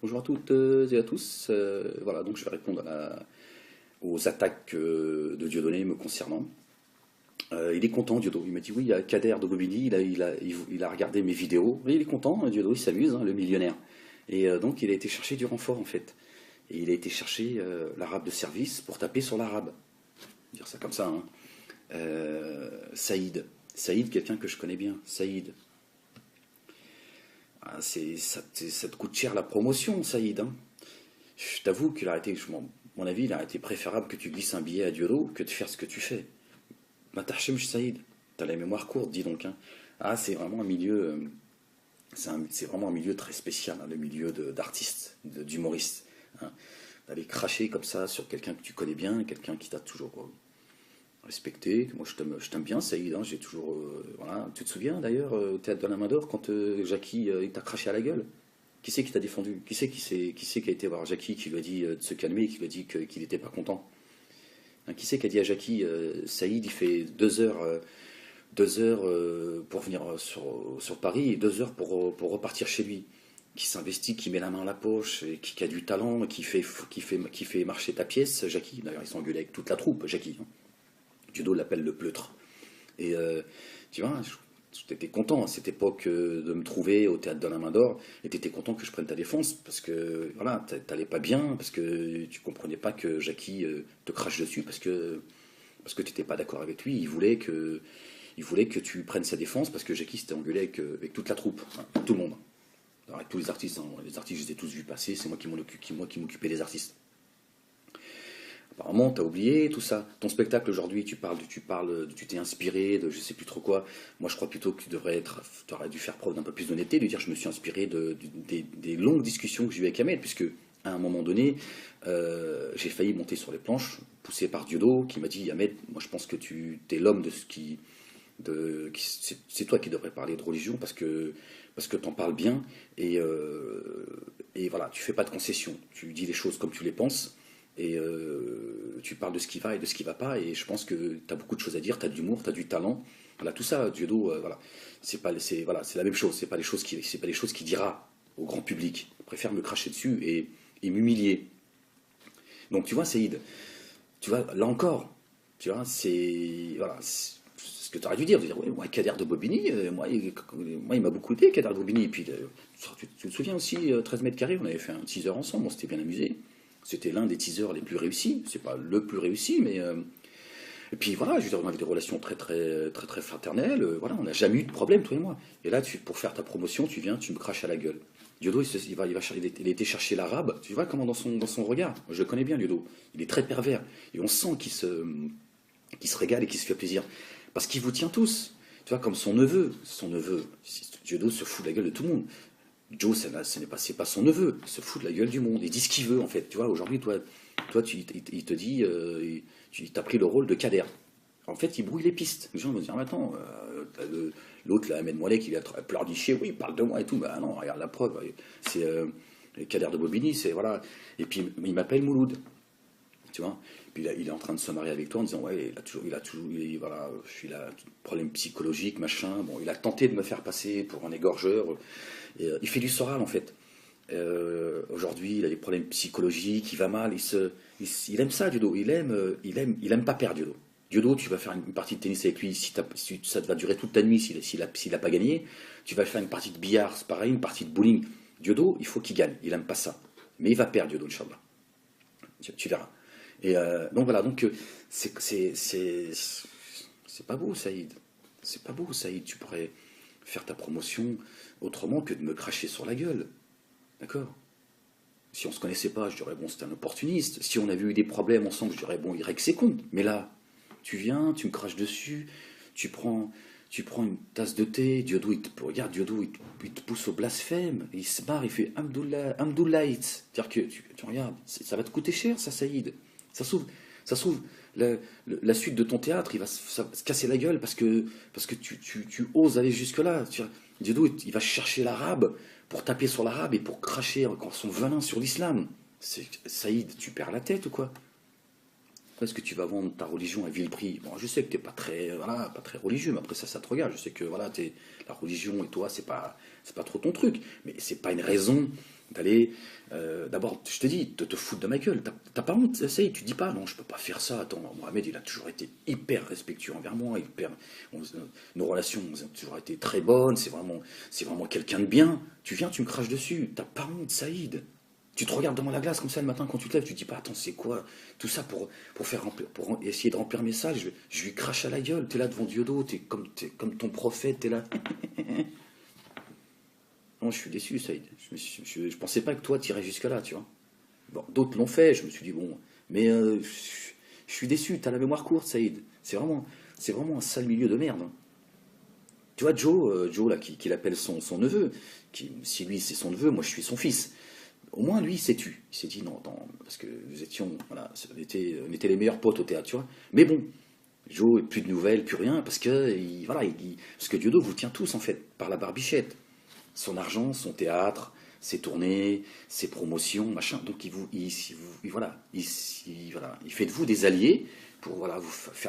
Bonjour à toutes et à tous. Voilà, donc je vais répondre aux attaques de Dieudonné me concernant. Il est content, Diodo. Il m'a dit oui, il y a Kader de Bobigny, il a regardé mes vidéos. Et il est content, Diodo, il s'amuse, hein, le millionnaire. Et donc il a été chercher du renfort en fait. Et il a été chercher l'arabe de service pour taper sur l'arabe. Dire ça comme ça, hein. Saïd. Saïd, quelqu'un que je connais bien. Saïd. Ah, ça te coûte cher la promotion, Saïd, hein. Je t'avoue qu'il a été, mon avis, il a été préférable que tu glisses un billet à Diodo que de faire ce que tu fais. Matachem Saïd, t'as la mémoire courte, dis donc, hein. Ah, c'est vraiment un milieu, c'est vraiment un milieu très spécial, hein, le milieu d'artistes, d'humoristes, hein. D'aller cracher comme ça sur quelqu'un que tu connais bien, quelqu'un qui t'a toujours respecté. Moi, je t'aime bien, Saïd, hein, j'ai toujours, voilà. Tu te souviens d'ailleurs au théâtre de la Main d'Or quand Jackie il t'a craché à la gueule? Qui c'est qui t'a défendu? Qui c'est qui a été voir Jackie, qui lui a dit de se calmer, qui lui a dit qu'il n'était pas content? Hein, qui c'est qui a dit à Jackie, Saïd, il fait 2 heures, 2 heures pour venir sur Paris et 2 heures pour repartir chez lui? Qui s'investit, qui met la main à la poche, et qui a du talent, qui fait marcher ta pièce, Jackie. D'ailleurs, ils sont engueulés avec toute la troupe, Jackie, hein. Judo l'appelle le pleutre. Et tu vois, t'étais content à cette époque de me trouver au théâtre de la Main d'Or, et t'étais content que je prenne ta défense, parce que voilà, t'allais pas bien, parce que tu comprenais pas que Jackie te crache dessus, parce que t'étais pas d'accord avec lui, il voulait que tu prennes sa défense, parce que Jackie s'était engueulé avec toute la troupe, hein, tout le monde. Alors, avec tous les artistes, hein. Les artistes, je les ai tous vus passer, c'est moi qui m'occupais des artistes. Apparemment, t'as oublié tout ça. Ton spectacle aujourd'hui, tu t'es inspiré de je sais plus trop quoi. Moi, je crois plutôt que tu aurais dû faire preuve d'un peu plus d'honnêteté, lui dire je me suis inspiré des longues discussions que j'ai eues avec Ahmed, puisque à un moment donné, j'ai failli monter sur les planches, poussé par Diodo, qui m'a dit Ahmed, moi je pense que tu es l'homme de ce qui, c'est toi qui devrais parler de religion parce que t'en parles bien et voilà, tu fais pas de concessions, tu dis les choses comme tu les penses. Et tu parles de ce qui va et de ce qui va pas, et je pense que tu as beaucoup de choses à dire, tu as de l'humour, tu as du talent. Voilà, tout ça, Diodo, voilà. Voilà, c'est la même chose, c'est pas les choses qu'il dira au grand public. Il préfère me cracher dessus et m'humilier. Donc tu vois, Saïd, tu vois, là encore, tu vois, c'est. Voilà, c'est ce que tu aurais dû dire, de dire, oui, moi, Kader de Bobigny, moi, il m'a beaucoup aidé, Kader de Bobigny. Et puis, tu te souviens aussi, 13 mètres carrés, on avait fait un teaser ensemble, on s'était bien amusé. C'était l'un des teasers les plus réussis. C'est pas le plus réussi, mais. Et puis voilà, je veux dire, on avait des relations très fraternelles. Voilà, on n'a jamais eu de problème, toi et moi. Et là, pour faire ta promotion, tu viens, tu me craches à la gueule. Diodo, il a été chercher l'arabe. Tu vois comment dans son regard, je le connais bien, Diodo. Il est très pervers. Et on sent qu'il se régale et qu'il se fait plaisir. Parce qu'il vous tient tous. Tu vois, comme son neveu. Son neveu. Diodo se fout de la gueule de tout le monde. Joe, c'est pas son neveu, il se fout de la gueule du monde, il dit ce qu'il veut en fait. Tu vois, aujourd'hui, il te dit, il t'a pris le rôle de Kader. En fait, il brouille les pistes. Les gens vont dire, ah, attends, l'autre, là, Ahmed Moalek, il a pleurniché, oui, il parle de moi et tout. Bah non, regarde la preuve, c'est Kader de Bobigny, c'est voilà. Et puis, il m'appelle Mouloud, tu vois. Puis là, il est en train de se marier avec toi en disant, ouais, voilà, je suis là, problème psychologique, machin. Bon, il a tenté de me faire passer pour un égorgeur. Et, il fait du Soral en fait. Aujourd'hui, il a des problèmes psychologiques, il va mal, il aime ça, Diodo. Il aime pas perdre, Diodo. Diodo, tu vas faire une partie de tennis avec lui, si ça va durer toute ta nuit, s'il a pas gagné. Tu vas faire une partie de billard, c'est pareil, une partie de bowling. Diodo, il faut qu'il gagne, il aime pas ça. Mais il va perdre, Diodo, Inch'Allah. Tu verras. Et donc voilà, donc c'est pas beau, Saïd. C'est pas beau, Saïd. Tu pourrais faire ta promotion autrement que de me cracher sur la gueule. D'accord? Si on se connaissait pas, je dirais bon, c'est un opportuniste. Si on avait eu des problèmes ensemble, je dirais bon, il règle ses comptes. Mais là, tu viens, tu me craches dessus, tu prends, tu prends une tasse de thé, Diodo, regarde, Diodo, il te pousse au blasphème, il se barre, il fait Amdoullah, Amdoulaït. C'est-à-dire que tu regardes, ça va te coûter cher, ça, Saïd. Ça s'ouvre. La suite de ton théâtre, ça va se casser la gueule parce que tu oses aller jusque-là. Diodo, il va chercher l'arabe pour taper sur l'arabe et pour cracher encore son venin sur l'islam. Saïd, tu perds la tête ou quoi? Est-ce que tu vas vendre ta religion à vil prix? Bon, je sais que t'es pas très, voilà, pas très religieux, mais après ça te regarde. Je sais que voilà, la religion et toi, c'est pas trop ton truc. Mais c'est pas une raison d'aller, d'abord, je te dis, de te foutre de ma gueule. T'as pas honte, essaye, tu dis pas, non, je peux pas faire ça. Attends, Mohamed, il a toujours été hyper respectueux envers moi, nos relations ont toujours été très bonnes, c'est vraiment quelqu'un de bien. Tu viens, tu me craches dessus. T'as pas honte, Saïd. Tu te regardes devant la glace comme ça le matin quand tu te lèves, tu te dis pas, attends, c'est quoi tout ça pour essayer de remplir mes salles, je lui crache à la gueule, t'es là devant Dieudo, t'es comme ton prophète, t'es là. Non, je suis déçu, Saïd. Je pensais pas que toi t'irais jusque-là, tu vois. Bon, d'autres l'ont fait, je me suis dit, bon, mais je suis déçu, t'as la mémoire courte, Saïd. C'est vraiment un sale milieu de merde, hein. Tu vois, Joe là, qui appelle son neveu, si lui c'est son neveu, moi je suis son fils. Au moins, lui, il s'est tu. Il s'est dit, non, attends, parce que nous étions, voilà, on était les meilleurs potes au théâtre, tu vois. Mais bon, Joe, plus de nouvelles, plus rien, parce que, voilà, parce que Dieudo vous tient tous, en fait, par la barbichette. Son argent, son théâtre, ses tournées, ses promotions, machin. Donc, voilà, voilà, il fait de vous des alliés pour, voilà,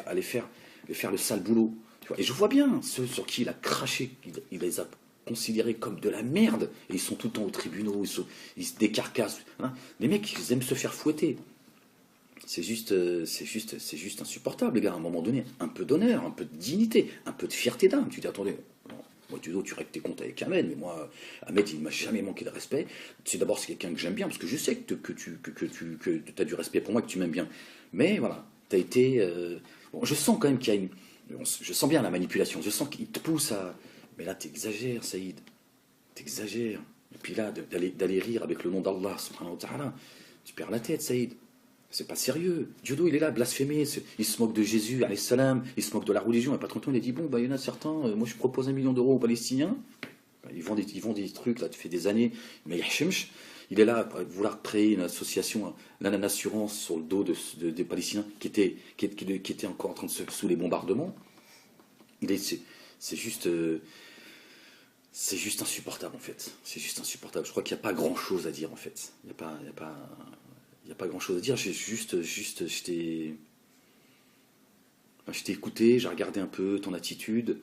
aller faire le sale boulot. Tu vois. Et je vois bien ceux sur qui il a craché, il les a considérés comme de la merde, et ils sont tout le temps aux tribunaux, ils se décarcassent. Hein. Les mecs, ils aiment se faire fouetter. C'est juste insupportable, les gars, à un moment donné. Un peu d'honneur, un peu de dignité, un peu de fierté d'âme. Tu dis, attendez, non, moi, tu règles tes comptes avec Ahmed, mais moi, Ahmed, il m'a jamais manqué de respect. D'abord, c'est quelqu'un que j'aime bien, parce que je sais que tu as du respect pour moi, que tu m'aimes bien. Mais voilà, tu as été... bon, je sens quand même qu'il y a une... Je sens bien la manipulation, je sens qu'il te pousse à... Mais là, t'exagères, Saïd. T'exagères. Et puis là, d'aller rire avec le nom d'Allah, subhanahu wa ta'ala, tu perds la tête, Saïd. C'est pas sérieux. Dieudo, il est là, blasphémé. Il se moque de Jésus, alayhi salam. Il se moque de la religion. Et pas trop longtemps, il a dit, bon, bah, il y en a certains, moi, je propose 1 million d'euros aux Palestiniens. Bah, ils vendent des trucs, là, ça fait des années. Mais il est là, pour vouloir créer une association, l'Anan Assurance, sur le dos des Palestiniens, qui était encore en train de sous les bombardements. C'est juste... c'est juste insupportable en fait. C'est juste insupportable. Je crois qu'il n'y a pas grand chose à dire en fait. Il n'y a pas grand chose à dire. Je t'ai écouté, j'ai regardé un peu ton attitude.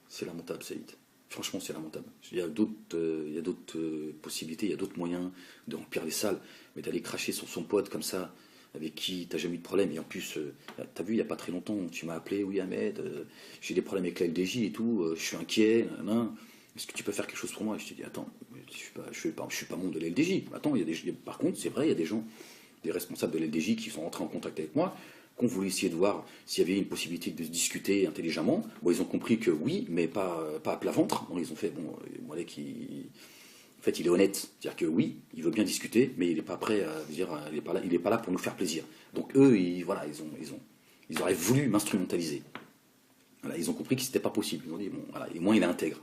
C'est lamentable, Saïd. Franchement, c'est lamentable. Il y a d'autres possibilités, il y a d'autres moyens de remplir les salles, mais d'aller cracher sur son pote comme ça, avec qui t'as jamais eu de problème. Et en plus, t'as vu, il n'y a pas très longtemps, tu m'as appelé, oui Ahmed, j'ai des problèmes avec la LDJ et tout, je suis inquiet, est-ce que tu peux faire quelque chose pour moi? Et je te dis, attends, je suis pas membre de la LDJ. Attends, par contre, c'est vrai, il y a des gens, des responsables de la LDJ qui sont entrés en contact avec moi, qui ont voulu essayer de voir s'il y avait une possibilité de discuter intelligemment. Bon, ils ont compris que oui, mais pas à plat ventre. Bon, ils ont fait, bon, Moalek, en fait, il est honnête. C'est-à-dire que oui, il veut bien discuter, mais il n'est pas prêt à dire, il est pas là pour nous faire plaisir. Donc eux, voilà, ils auraient voulu m'instrumentaliser. Voilà, ils ont compris que c'était pas possible. Ils ont dit, bon, voilà, et moi, il est intègre.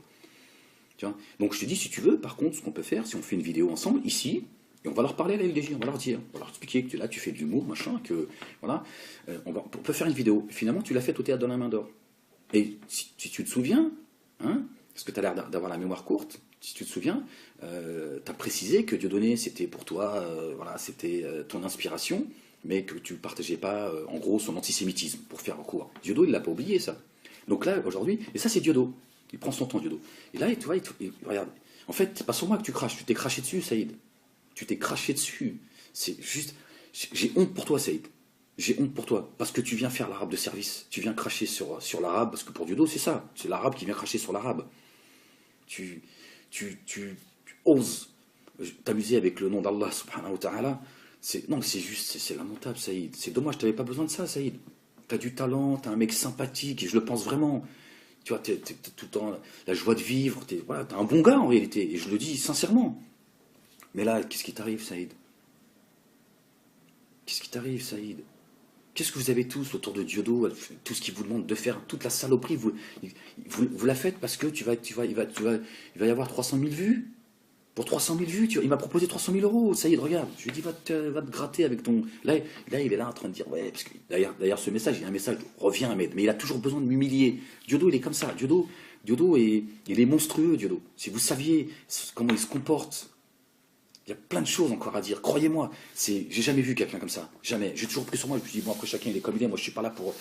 Tu vois. Donc je te dis, si tu veux, par contre, ce qu'on peut faire, si on fait une vidéo ensemble, ici, et on va leur parler à la LDJ, on va leur dire, on va leur expliquer que là, tu fais de l'humour, machin, que, voilà, on peut faire une vidéo. Finalement, tu l'as faite au théâtre de la Main d'Or. Et si tu te souviens, hein, parce que tu as l'air d'avoir la mémoire courte, si tu te souviens, tu as précisé que Dieudonné, c'était pour toi, voilà, c'était ton inspiration, mais que tu ne partageais pas, en gros, son antisémitisme, pour faire recours. Dieudo, il ne l'a pas oublié, ça. Donc là, aujourd'hui, et ça, c'est Dieudo. Il prend son temps, Dieudo. Et là, tu vois, regarde, en fait, c'est pas sur moi que tu craches, tu t'es craché dessus, Saïd. Tu t'es craché dessus. C'est juste... J'ai honte pour toi, Saïd. J'ai honte pour toi. Parce que tu viens faire l'arabe de service. Tu viens cracher sur l'arabe, parce que pour Dieudo, c'est ça. C'est l'arabe qui vient cracher sur l'arabe. Tu oses t'amuser avec le nom d'Allah, subhanahu wa ta'ala. Non, c'est lamentable, Saïd. C'est dommage, tu n'avais pas besoin de ça, Saïd. Tu as du talent, tu es un mec sympathique, et je le pense vraiment. Tu vois, tu tout le temps la joie de vivre. Voilà, tu es un bon gars, en réalité. Et je le dis sincèrement. Mais là, qu'est-ce qui t'arrive, Saïd? Qu'est-ce qui t'arrive, Saïd? Qu'est-ce que vous avez tous autour de Dieudo, tout ce qu'il vous demande de faire, toute la saloperie, vous la faites parce que il va y avoir 300 000 vues? Pour 300 000 vues, il m'a proposé 300 000 euros, Saïd, regarde. Je lui ai dit, va te gratter avec ton... Là, il est là en train de dire, ouais, parce que d'ailleurs, ce message, il y a un message, reviens, Ahmed, mais il a toujours besoin de m'humilier. Dieudo, il est comme ça. Dieudo, il est monstrueux, Dieudo. Si vous saviez comment il se comporte... Il y a plein de choses encore à dire, croyez-moi. J'ai jamais vu quelqu'un comme ça, jamais. J'ai toujours pris sur moi, je me suis dit, bon, après chacun il est comme il est, moi je suis pas là pour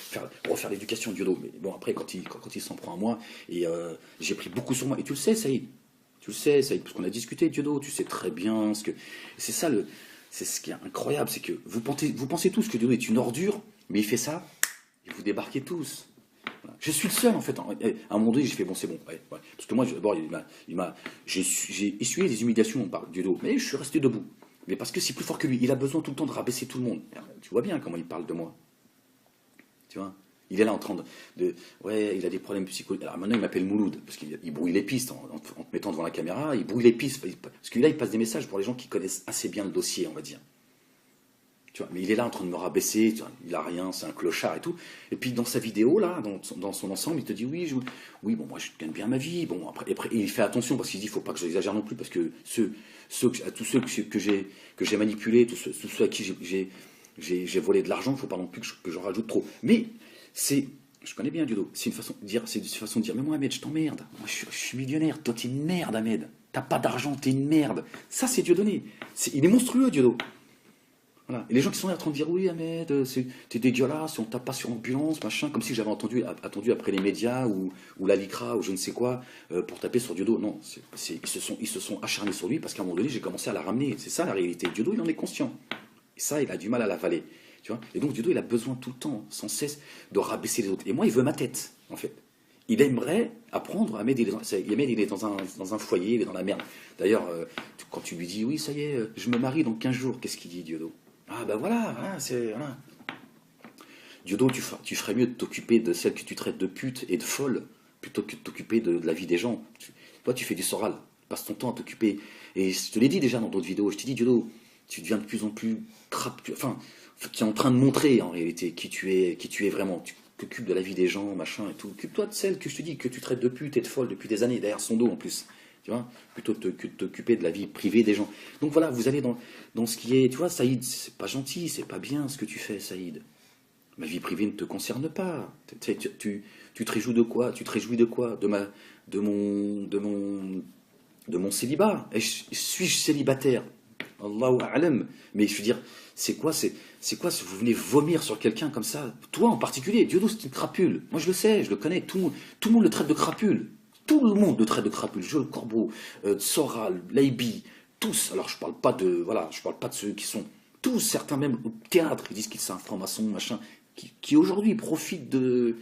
refaire l'éducation de Dieudo. Mais bon, après, quand il s'en prend à moi, et j'ai pris beaucoup sur moi. Et tu le sais, Saïd, Tu le sais, ça, parce qu'on a discuté, Diodo, tu sais très bien ce que. C'est ça c'est ce qui est incroyable, c'est que vous pensez tous que Diodo est une ordure, mais il fait ça, et vous débarquez tous. Voilà. Je suis le seul en fait. À un moment donné, j'ai fait bon, c'est bon. Ouais, ouais. Parce que moi, d'abord, j'ai essuyé des humiliations par Diodo, mais je suis resté debout. Mais parce que c'est plus fort que lui. Il a besoin tout le temps de rabaisser tout le monde. Tu vois bien comment il parle de moi. Tu vois. Il est là en train ouais, il a des problèmes psychologiques. Alors maintenant, il m'appelle Mouloud, parce qu'il brouille les pistes en te mettant devant la caméra. Il brouille les pistes. Parce que là, il passe des messages pour les gens qui connaissent assez bien le dossier, on va dire. Tu vois, mais il est là en train de me rabaisser, tu vois, il a rien, c'est un clochard et tout. Et puis dans sa vidéo, là, dans son ensemble, il te dit oui, oui, bon, moi je gagne bien ma vie. Bon, après il fait attention parce qu'il dit il faut pas que j'exagère non plus, parce que tous ceux que j'ai manipulés, tous ceux à qui j'ai volé de l'argent, il ne faut pas non plus que j'en rajoute trop. Mais je connais bien Diodo, c'est une façon de dire, mais moi Ahmed, je t'emmerde. Moi je suis millionnaire, toi t'es une merde Ahmed. T'as pas d'argent, t'es une merde. Ça c'est Dieudonné. Il est monstrueux Diodo. Voilà. Et les gens qui sont là en train de dire oui Ahmed, t'es dégueulasse, on tape pas sur ambulance, machin, comme si j'avais attendu après les médias ou la LICRA ou je ne sais quoi pour taper sur Diodo. Non, ils se sont acharnés sur lui parce qu'à un moment donné j'ai commencé à la ramener. C'est ça la réalité. Diodo il en est conscient. Et ça il a du mal à l'avaler. Tu vois. Et donc Diodo il a besoin tout le temps, sans cesse, de rabaisser les autres. Et moi il veut ma tête en fait. Il aimerait apprendre à m'aider. Ahmed, il est dans un foyer, il est dans la merde. D'ailleurs, quand tu lui dis oui ça y est, je me marie dans 15 jours, qu'est-ce qu'il dit Diodo? Ah ben voilà, voilà. Diodo, tu ferais mieux de t'occuper de celle que tu traites de pute et de folle, plutôt que de t'occuper de la vie des gens. Toi, tu fais du Soral, passe ton temps à t'occuper. Et je te l'ai dit déjà dans d'autres vidéos, je t'ai dit, Diodo, tu deviens de plus en plus enfin, tu es en train de montrer en réalité qui tu es vraiment. Tu t'occupes de la vie des gens, machin et tout. Occupe-toi de celle que je te dis, que tu traites de pute et de folle depuis des années, derrière son dos en plus. Tu vois, plutôt que de t'occuper de la vie privée des gens. Donc voilà, vous allez dans ce qui est... Tu vois, Saïd, c'est pas gentil, c'est pas bien ce que tu fais, Saïd. Ma vie privée ne te concerne pas. Tu te réjouis de quoi? Tu te réjouis de quoi? De mon célibat. Suis-je célibataire? Allahu a'lam. Mais je veux dire, c'est quoi vous venez vomir sur quelqu'un comme ça? Toi en particulier, Diodo c'est une crapule. Moi je le sais, je le connais, tout le monde le traite de crapule. Tout le monde le traite de crapule. Joël Corbeau, Soral, Laibi, tous. Alors je parle pas de ceux qui sont tous, certains même au théâtre, ils disent qu'ils sont un franc-maçon, machin, qui aujourd'hui profitent de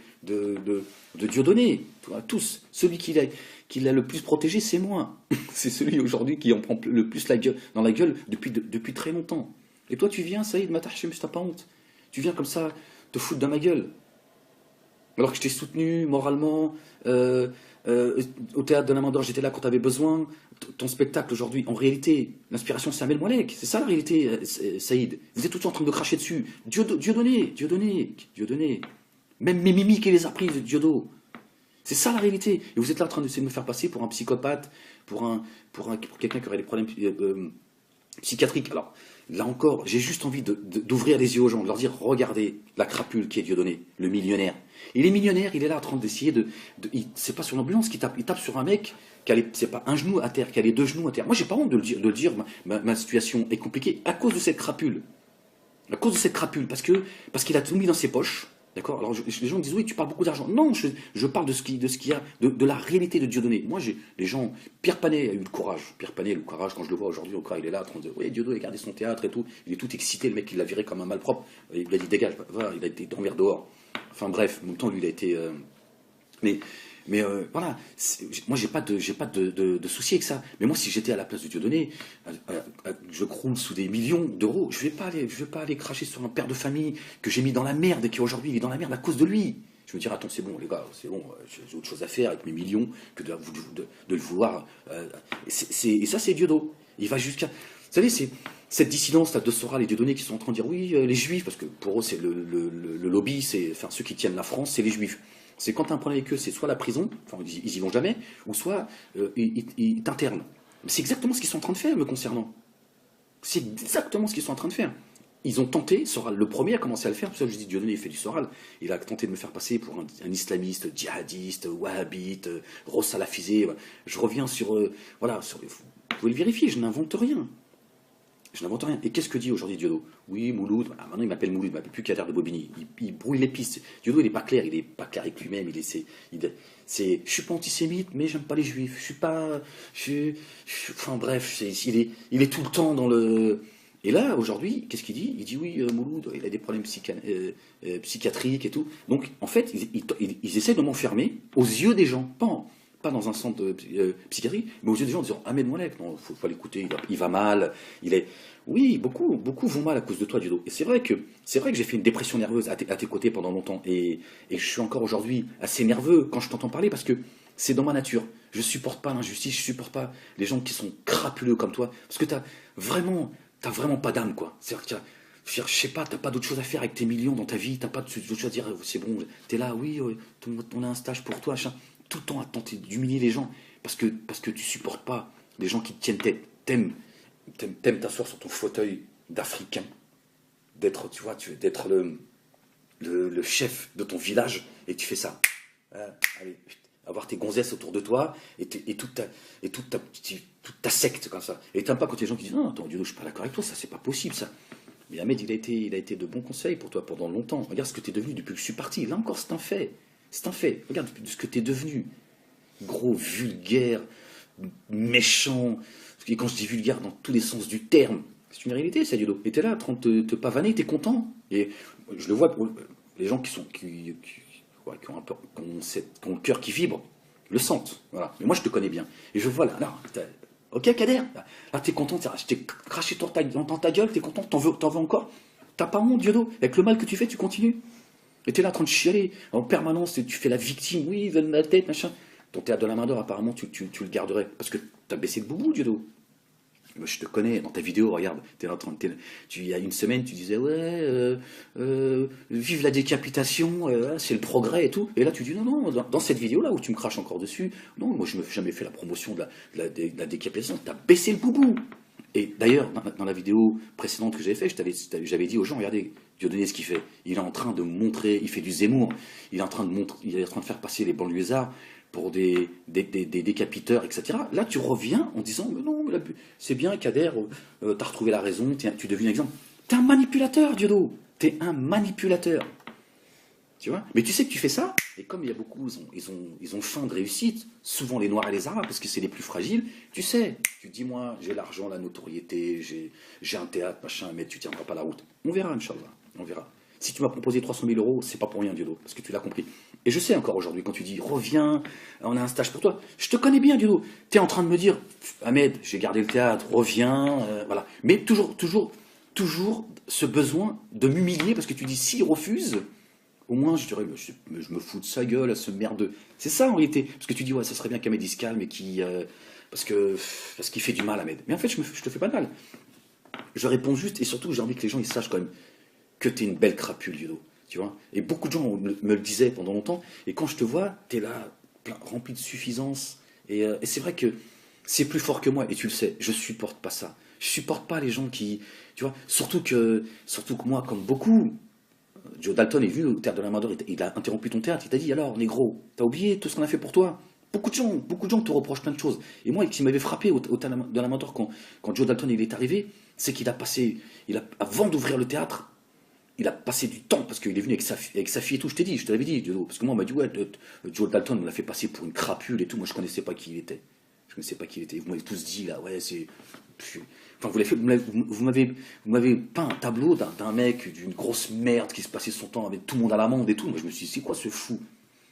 Dieudonné. Tous. Celui qui l'a le plus protégé, c'est moi. C'est celui aujourd'hui qui en prend le plus dans la gueule depuis très longtemps. Et toi tu viens, Saïd Matahchim, t'as pas honte. Tu viens comme ça te foutre dans ma gueule. Alors que je t'ai soutenu moralement, au théâtre de la Mandor, j'étais là quand tu avais besoin. Ton spectacle aujourd'hui, en réalité, l'inspiration c'est Amel Moualek. C'est ça la réalité, Saïd. Vous êtes tout le temps en train de cracher dessus. Dieudonné. Même mes mimiques, il les a prises, Diodo. C'est ça la réalité. Et vous êtes là en train d'essayer de me faire passer pour un psychopathe, pour quelqu'un qui aurait des problèmes psychiatriques. Alors, là encore, j'ai juste envie d'ouvrir les yeux aux gens, de leur dire, regardez la crapule qui est Dieudonné, le millionnaire. Et les millionnaires, il est là en train d'essayer c'est pas sur l'ambulance qu'il tape, il tape sur un mec c'est pas un genou à terre, qui a les deux genoux à terre. Moi, j'ai pas honte de le dire, ma situation est compliquée à cause de cette crapule. À cause de cette crapule, parce qu'il a tout mis dans ses poches. D'accord. Alors les gens me disent oui, tu parles beaucoup d'argent. Non, je parle de ce qu'il y a, de la réalité de Dieudonné. Moi, les gens. Pierre Panet a eu le courage. Pierre Panet, le courage, quand je le vois aujourd'hui, il est là en train de dire oui, Dieudonné a gardé son théâtre et tout. Il est tout excité, le mec, il l'a viré comme un malpropre. Il a dit dégage, va, il a été dormir dehors. Enfin bref, en même temps, lui, il a été. Mais voilà, moi j'ai pas de souci avec ça. Mais moi si j'étais à la place de Dieudonné, je croule sous des millions d'euros, je vais pas aller cracher sur un père de famille que j'ai mis dans la merde et qui aujourd'hui il est dans la merde à cause de lui. Je me dire attends c'est bon les gars, c'est bon, j'ai autre chose à faire avec mes millions que de le vouloir. Et ça c'est Diodo. Il va jusqu'à... Vous savez, c'est cette dissidence là, de Soral et Dieudonné qui sont en train de dire oui, les juifs, parce que pour eux c'est le lobby, enfin ceux qui tiennent la France, c'est les juifs. C'est quand tu as un problème avec eux, c'est soit la prison, enfin ils y vont jamais, ou soit ils t'internent. C'est exactement ce qu'ils sont en train de faire me concernant. C'est exactement ce qu'ils sont en train de faire. Ils ont tenté, Soral le premier a commencé à le faire, pour ça je dis Dieudonné il fait du Soral, il a tenté de me faire passer pour un islamiste, djihadiste, wahhabite, salafisé. Je reviens sur... voilà, vous pouvez le vérifier, je n'invente rien. Je n'invente rien. Et qu'est-ce que dit aujourd'hui Diodo? Oui, Mouloud. Ah, maintenant, il m'appelle Mouloud, il m'appelle plus Kader de Bobigny. Il brouille les pistes. Diodo, il n'est pas clair. Il n'est pas clair avec lui-même. Je suis pas antisémite, mais j'aime pas les juifs. Je suis pas. Enfin, bref, il est tout le temps dans le. Et là, aujourd'hui, qu'est-ce qu'il dit? Il dit oui, Mouloud, il a des problèmes psychiatriques et tout. Donc, en fait, ils essaient de m'enfermer aux yeux des gens. Pas dans un centre psychiatrique, mais aux yeux des gens en disant Ahmed Moalek, non, faut l'écouter, il va mal, il est. Oui, beaucoup vont mal à cause de toi, Dieudo. Et c'est vrai que j'ai fait une dépression nerveuse à tes côtés pendant longtemps, et je suis encore aujourd'hui assez nerveux quand je t'entends parler parce que c'est dans ma nature. Je supporte pas l'injustice, je supporte pas les gens qui sont crapuleux comme toi, parce que t'as vraiment pas d'âme, quoi. C'est-à-dire que je sais pas, t'as pas d'autre chose à faire avec tes millions dans ta vie, t'as pas d'autre chose à dire, c'est bon, t'es là, oui, on a un stage pour toi, machin. Tout le temps à tenter d'humilier les gens parce que tu supportes pas les gens qui te tiennent tête. T'aimes t'asseoir sur ton fauteuil d'Africain, d'être, tu vois, d'être le chef de ton village et tu fais ça. Allez, avoir tes gonzesses autour de toi et toute ta secte comme ça. Et t'aimes pas quand les gens qui disent non, attends, Dieu, je suis pas d'accord avec toi, ça c'est pas possible ça. Mais Ahmed, il a été de bons conseils pour toi pendant longtemps. Regarde ce que tu es devenu depuis que je suis parti. Là encore, c'est un fait. C'est un fait. Regarde ce que tu es devenu. Gros, vulgaire, méchant. Et quand je dis vulgaire dans tous les sens du terme, c'est une réalité, ça, Dieudo. Et t'es là, en train de te pavaner, t'es content. Et je le vois pour les gens qui ont un peu, qui ont le cœur qui vibre, le sentent. Voilà. Mais moi, je te connais bien. Et je vois là, ok, Kader, là, t'es content, je t'ai craché dans ta gueule, t'es content, t'en veux encore. T'as pas honte, Dieudo. Avec le mal que tu fais, tu continues. Et t'es là en train de chialer en permanence, et tu fais la victime, oui, ils veulent ma tête, machin. Ton théâtre de la main d'or, apparemment, tu le garderais. Parce que t'as baissé le boubou, Dieudo. Moi, je te connais, dans ta vidéo, regarde, il y a une semaine, tu disais, ouais, vive la décapitation, c'est le progrès et tout. Et là, tu dis, non, non, dans cette vidéo-là, où tu me craches encore dessus, non, moi, je ne me suis jamais fait la promotion de la décapitation, t'as baissé le boubou. Et d'ailleurs, dans la vidéo précédente que j'avais fait, j'avais dit aux gens, regardez, Dieudonné ce qu'il fait. Il est en train de montrer, il fait du Zemmour, il est en train de faire passer les banlieusards pour des décapiteurs, etc. Là, tu reviens en disant, mais non, c'est bien, Kader, t'as retrouvé la raison, tu deviens un exemple. T'es un manipulateur, Diodo. T'es un manipulateur. Tu vois? Mais tu sais que tu fais ça, et comme il y a beaucoup, ils ont faim de réussite, souvent les Noirs et les Arabes, parce que c'est les plus fragiles, tu sais, tu te dis, moi, j'ai l'argent, la notoriété, j'ai un théâtre, machin, mais tu tiendras pas la route. On verra, Inch'Allah, on verra. Si tu m'as proposé 300 000 euros, c'est pas pour rien, Diodo, parce que tu l'as compris. Et je sais encore aujourd'hui, quand tu dis, reviens, on a un stage pour toi, je te connais bien, Diodo. Tu es en train de me dire, Ahmed, j'ai gardé le théâtre, reviens, voilà. Mais toujours ce besoin de m'humilier, parce que tu dis, s'il refuse, au moins, je dirais, je me fous de sa gueule, à ce merdeux. C'est ça en réalité. Parce que tu dis, ouais, ça serait bien qu'Ahmed il se calme et parce qu'il fait du mal, Ahmed. Mais en fait, je te fais pas de mal. Je réponds juste, et surtout, j'ai envie que les gens ils sachent quand même que t'es une belle crapule, Ludo. Tu vois. Et beaucoup de gens me le disaient pendant longtemps. Et quand je te vois, t'es là, rempli de suffisance. Et c'est vrai que c'est plus fort que moi. Et tu le sais, je supporte pas ça. Je supporte pas les gens qui. Tu vois. Surtout que moi, comme beaucoup. Joe Dalton est venu au théâtre de la Main d'Or, il a interrompu ton théâtre, il t'a dit alors, négro, t'as oublié tout ce qu'on a fait pour toi. Beaucoup de gens te reprochent plein de choses. Et moi, ce qui m'avait frappé au théâtre de la Main d'Or quand Joe Dalton il est arrivé, c'est qu'il a passé, avant d'ouvrir le théâtre, il a passé du temps, parce qu'il est venu avec sa fille et tout, je te l'avais dit, parce que moi on m'a dit, ouais, Joe Dalton, on l'a fait passer pour une crapule et tout, moi je connaissais pas qui il était. Je connaissais pas qui il était. Vous m'avez tous dit, là, ouais, c'est... Enfin, vous m'avez peint un tableau d'un mec, d'une grosse merde qui se passait son temps avec tout le monde à l'amende et tout. Moi, je me suis dit, c'est quoi ce fou?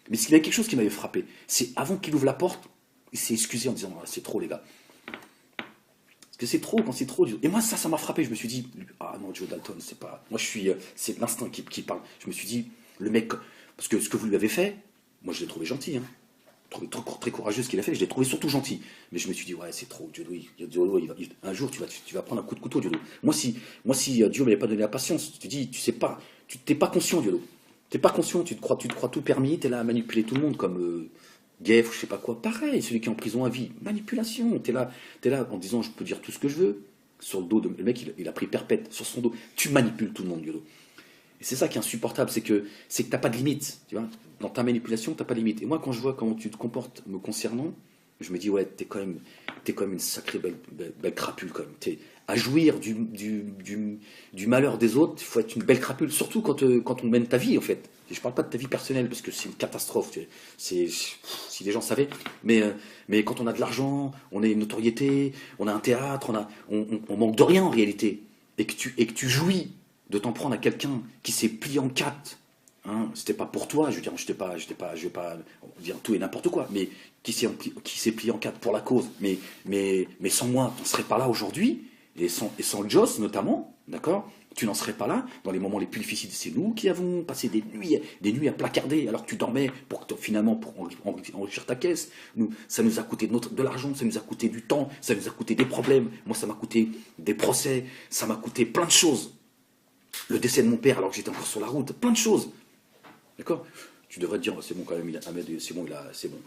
Mais il y a quelque chose qui m'avait frappé. C'est avant qu'il ouvre la porte, il s'est excusé en disant, ah, c'est trop, les gars. Parce que c'est trop, quand c'est trop. Et moi, ça m'a frappé. Je me suis dit, ah non, Joe Dalton, c'est pas. Moi, c'est l'instinct qui parle. Je me suis dit, le mec. Parce que ce que vous lui avez fait, moi, je l'ai trouvé gentil, hein. Très courageux ce qu'il a fait, je l'ai trouvé surtout gentil. Mais je me suis dit, ouais, c'est trop, Diodo, un jour tu vas prendre un coup de couteau, Diodo. Moi, si Dieu ne m'avait pas donné la patience, tu te dis, tu sais pas, tu t'es pas conscient, Diodo. T'es pas conscient, tu te crois tout permis, t'es là à manipuler tout le monde comme Gueff ou je sais pas quoi. Pareil, celui qui est en prison à vie, manipulation. T'es là en disant, je peux dire tout ce que je veux. Sur le dos de le mec, il a pris perpète sur son dos. Tu manipules tout le monde, Diodo. Et c'est ça qui est insupportable, c'est que t'as pas de limite, tu vois. Dans ta manipulation, t'as pas de limite. Et moi, quand je vois comment tu te comportes me concernant, Je me dis, ouais, t'es quand même une sacrée belle crapule, quand même. À jouir du malheur des autres, il faut être une belle crapule, surtout quand on mène ta vie, en fait. Et je parle pas de ta vie personnelle, parce que c'est une catastrophe. Si les gens savaient. Mais quand on a de l'argent, on a une notoriété, on a un théâtre, on manque de rien, en réalité. Et que tu jouis de t'en prendre à quelqu'un qui s'est plié en quatre. Hein, c'était pas pour toi, je veux dire, je vais pas dire tout et n'importe quoi, mais qui s'est plié en quatre pour la cause. Mais sans moi, tu n'en serais pas là aujourd'hui, et sans Joss notamment, d'accord. Tu n'en serais pas là dans les moments les plus difficiles. C'est nous qui avons passé des nuits à placarder alors que tu dormais finalement pour enrichir ta caisse. Ça nous a coûté de l'argent, ça nous a coûté du temps, ça nous a coûté des problèmes. Moi, ça m'a coûté des procès, ça m'a coûté plein de choses. Le décès de mon père alors que j'étais encore sur la route, plein de choses. D'accord. Tu devrais te dire, c'est bon quand même, Ahmed, c'est bon,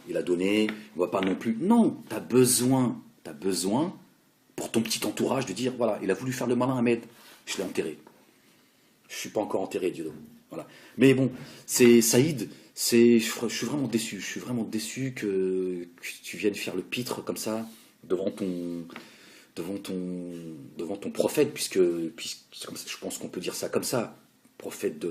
il a donné, on va pas non plus. Non, t'as besoin pour ton petit entourage de dire, voilà, il a voulu faire le malin, Ahmed, je l'ai enterré. Je suis pas encore enterré, Dieu. Voilà. Mais bon, c'est Saïd, je suis vraiment déçu que tu viennes faire le pitre comme ça devant ton prophète, puisque je pense qu'on peut dire ça comme ça, prophète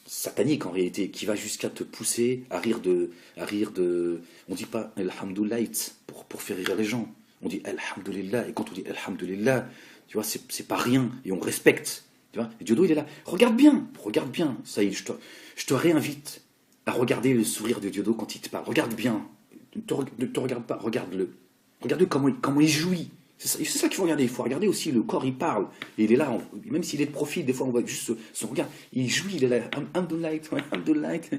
satanique en réalité, qui va jusqu'à te pousser on dit pas Alhamdoulilah pour faire rire les gens, on dit Alhamdulillah, et quand on dit Alhamdulillah, tu vois, c'est pas rien, et on respecte, tu vois, et Diodo il est là, regarde bien, ça y est, je te réinvite à regarder le sourire de Diodo quand il te parle, regarde bien, ne te regarde pas, regarde comment il jouit. C'est ça qu'il faut regarder. Il faut regarder aussi le corps, il parle. Et il est là, même s'il est de profil, des fois on voit juste son regard. Il jouit, il est là. I'm the light, ouais, I'm the light.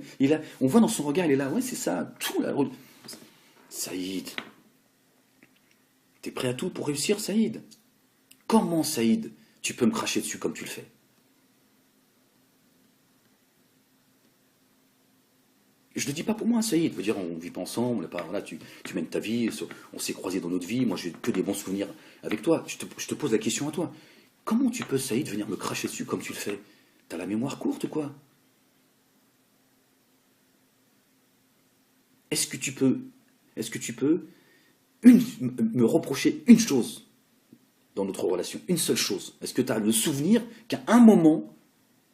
On voit dans son regard, il est là. Ouais, c'est ça. Tout là. Saïd. T'es prêt à tout pour réussir, Saïd? Comment, Saïd, tu peux me cracher dessus comme tu le fais? Je ne le dis pas pour moi, Saïd. Je veux dire, on vit pas ensemble, pas, voilà, tu mènes ta vie, on s'est croisés dans notre vie, moi j'ai que des bons souvenirs avec toi. Je te pose la question à toi. Comment tu peux, Saïd, venir me cracher dessus comme tu le fais? T'as la mémoire courte, quoi? Est-ce que tu peux, me reprocher une chose dans notre relation? Une seule chose. Est-ce que tu as le souvenir qu'à un moment,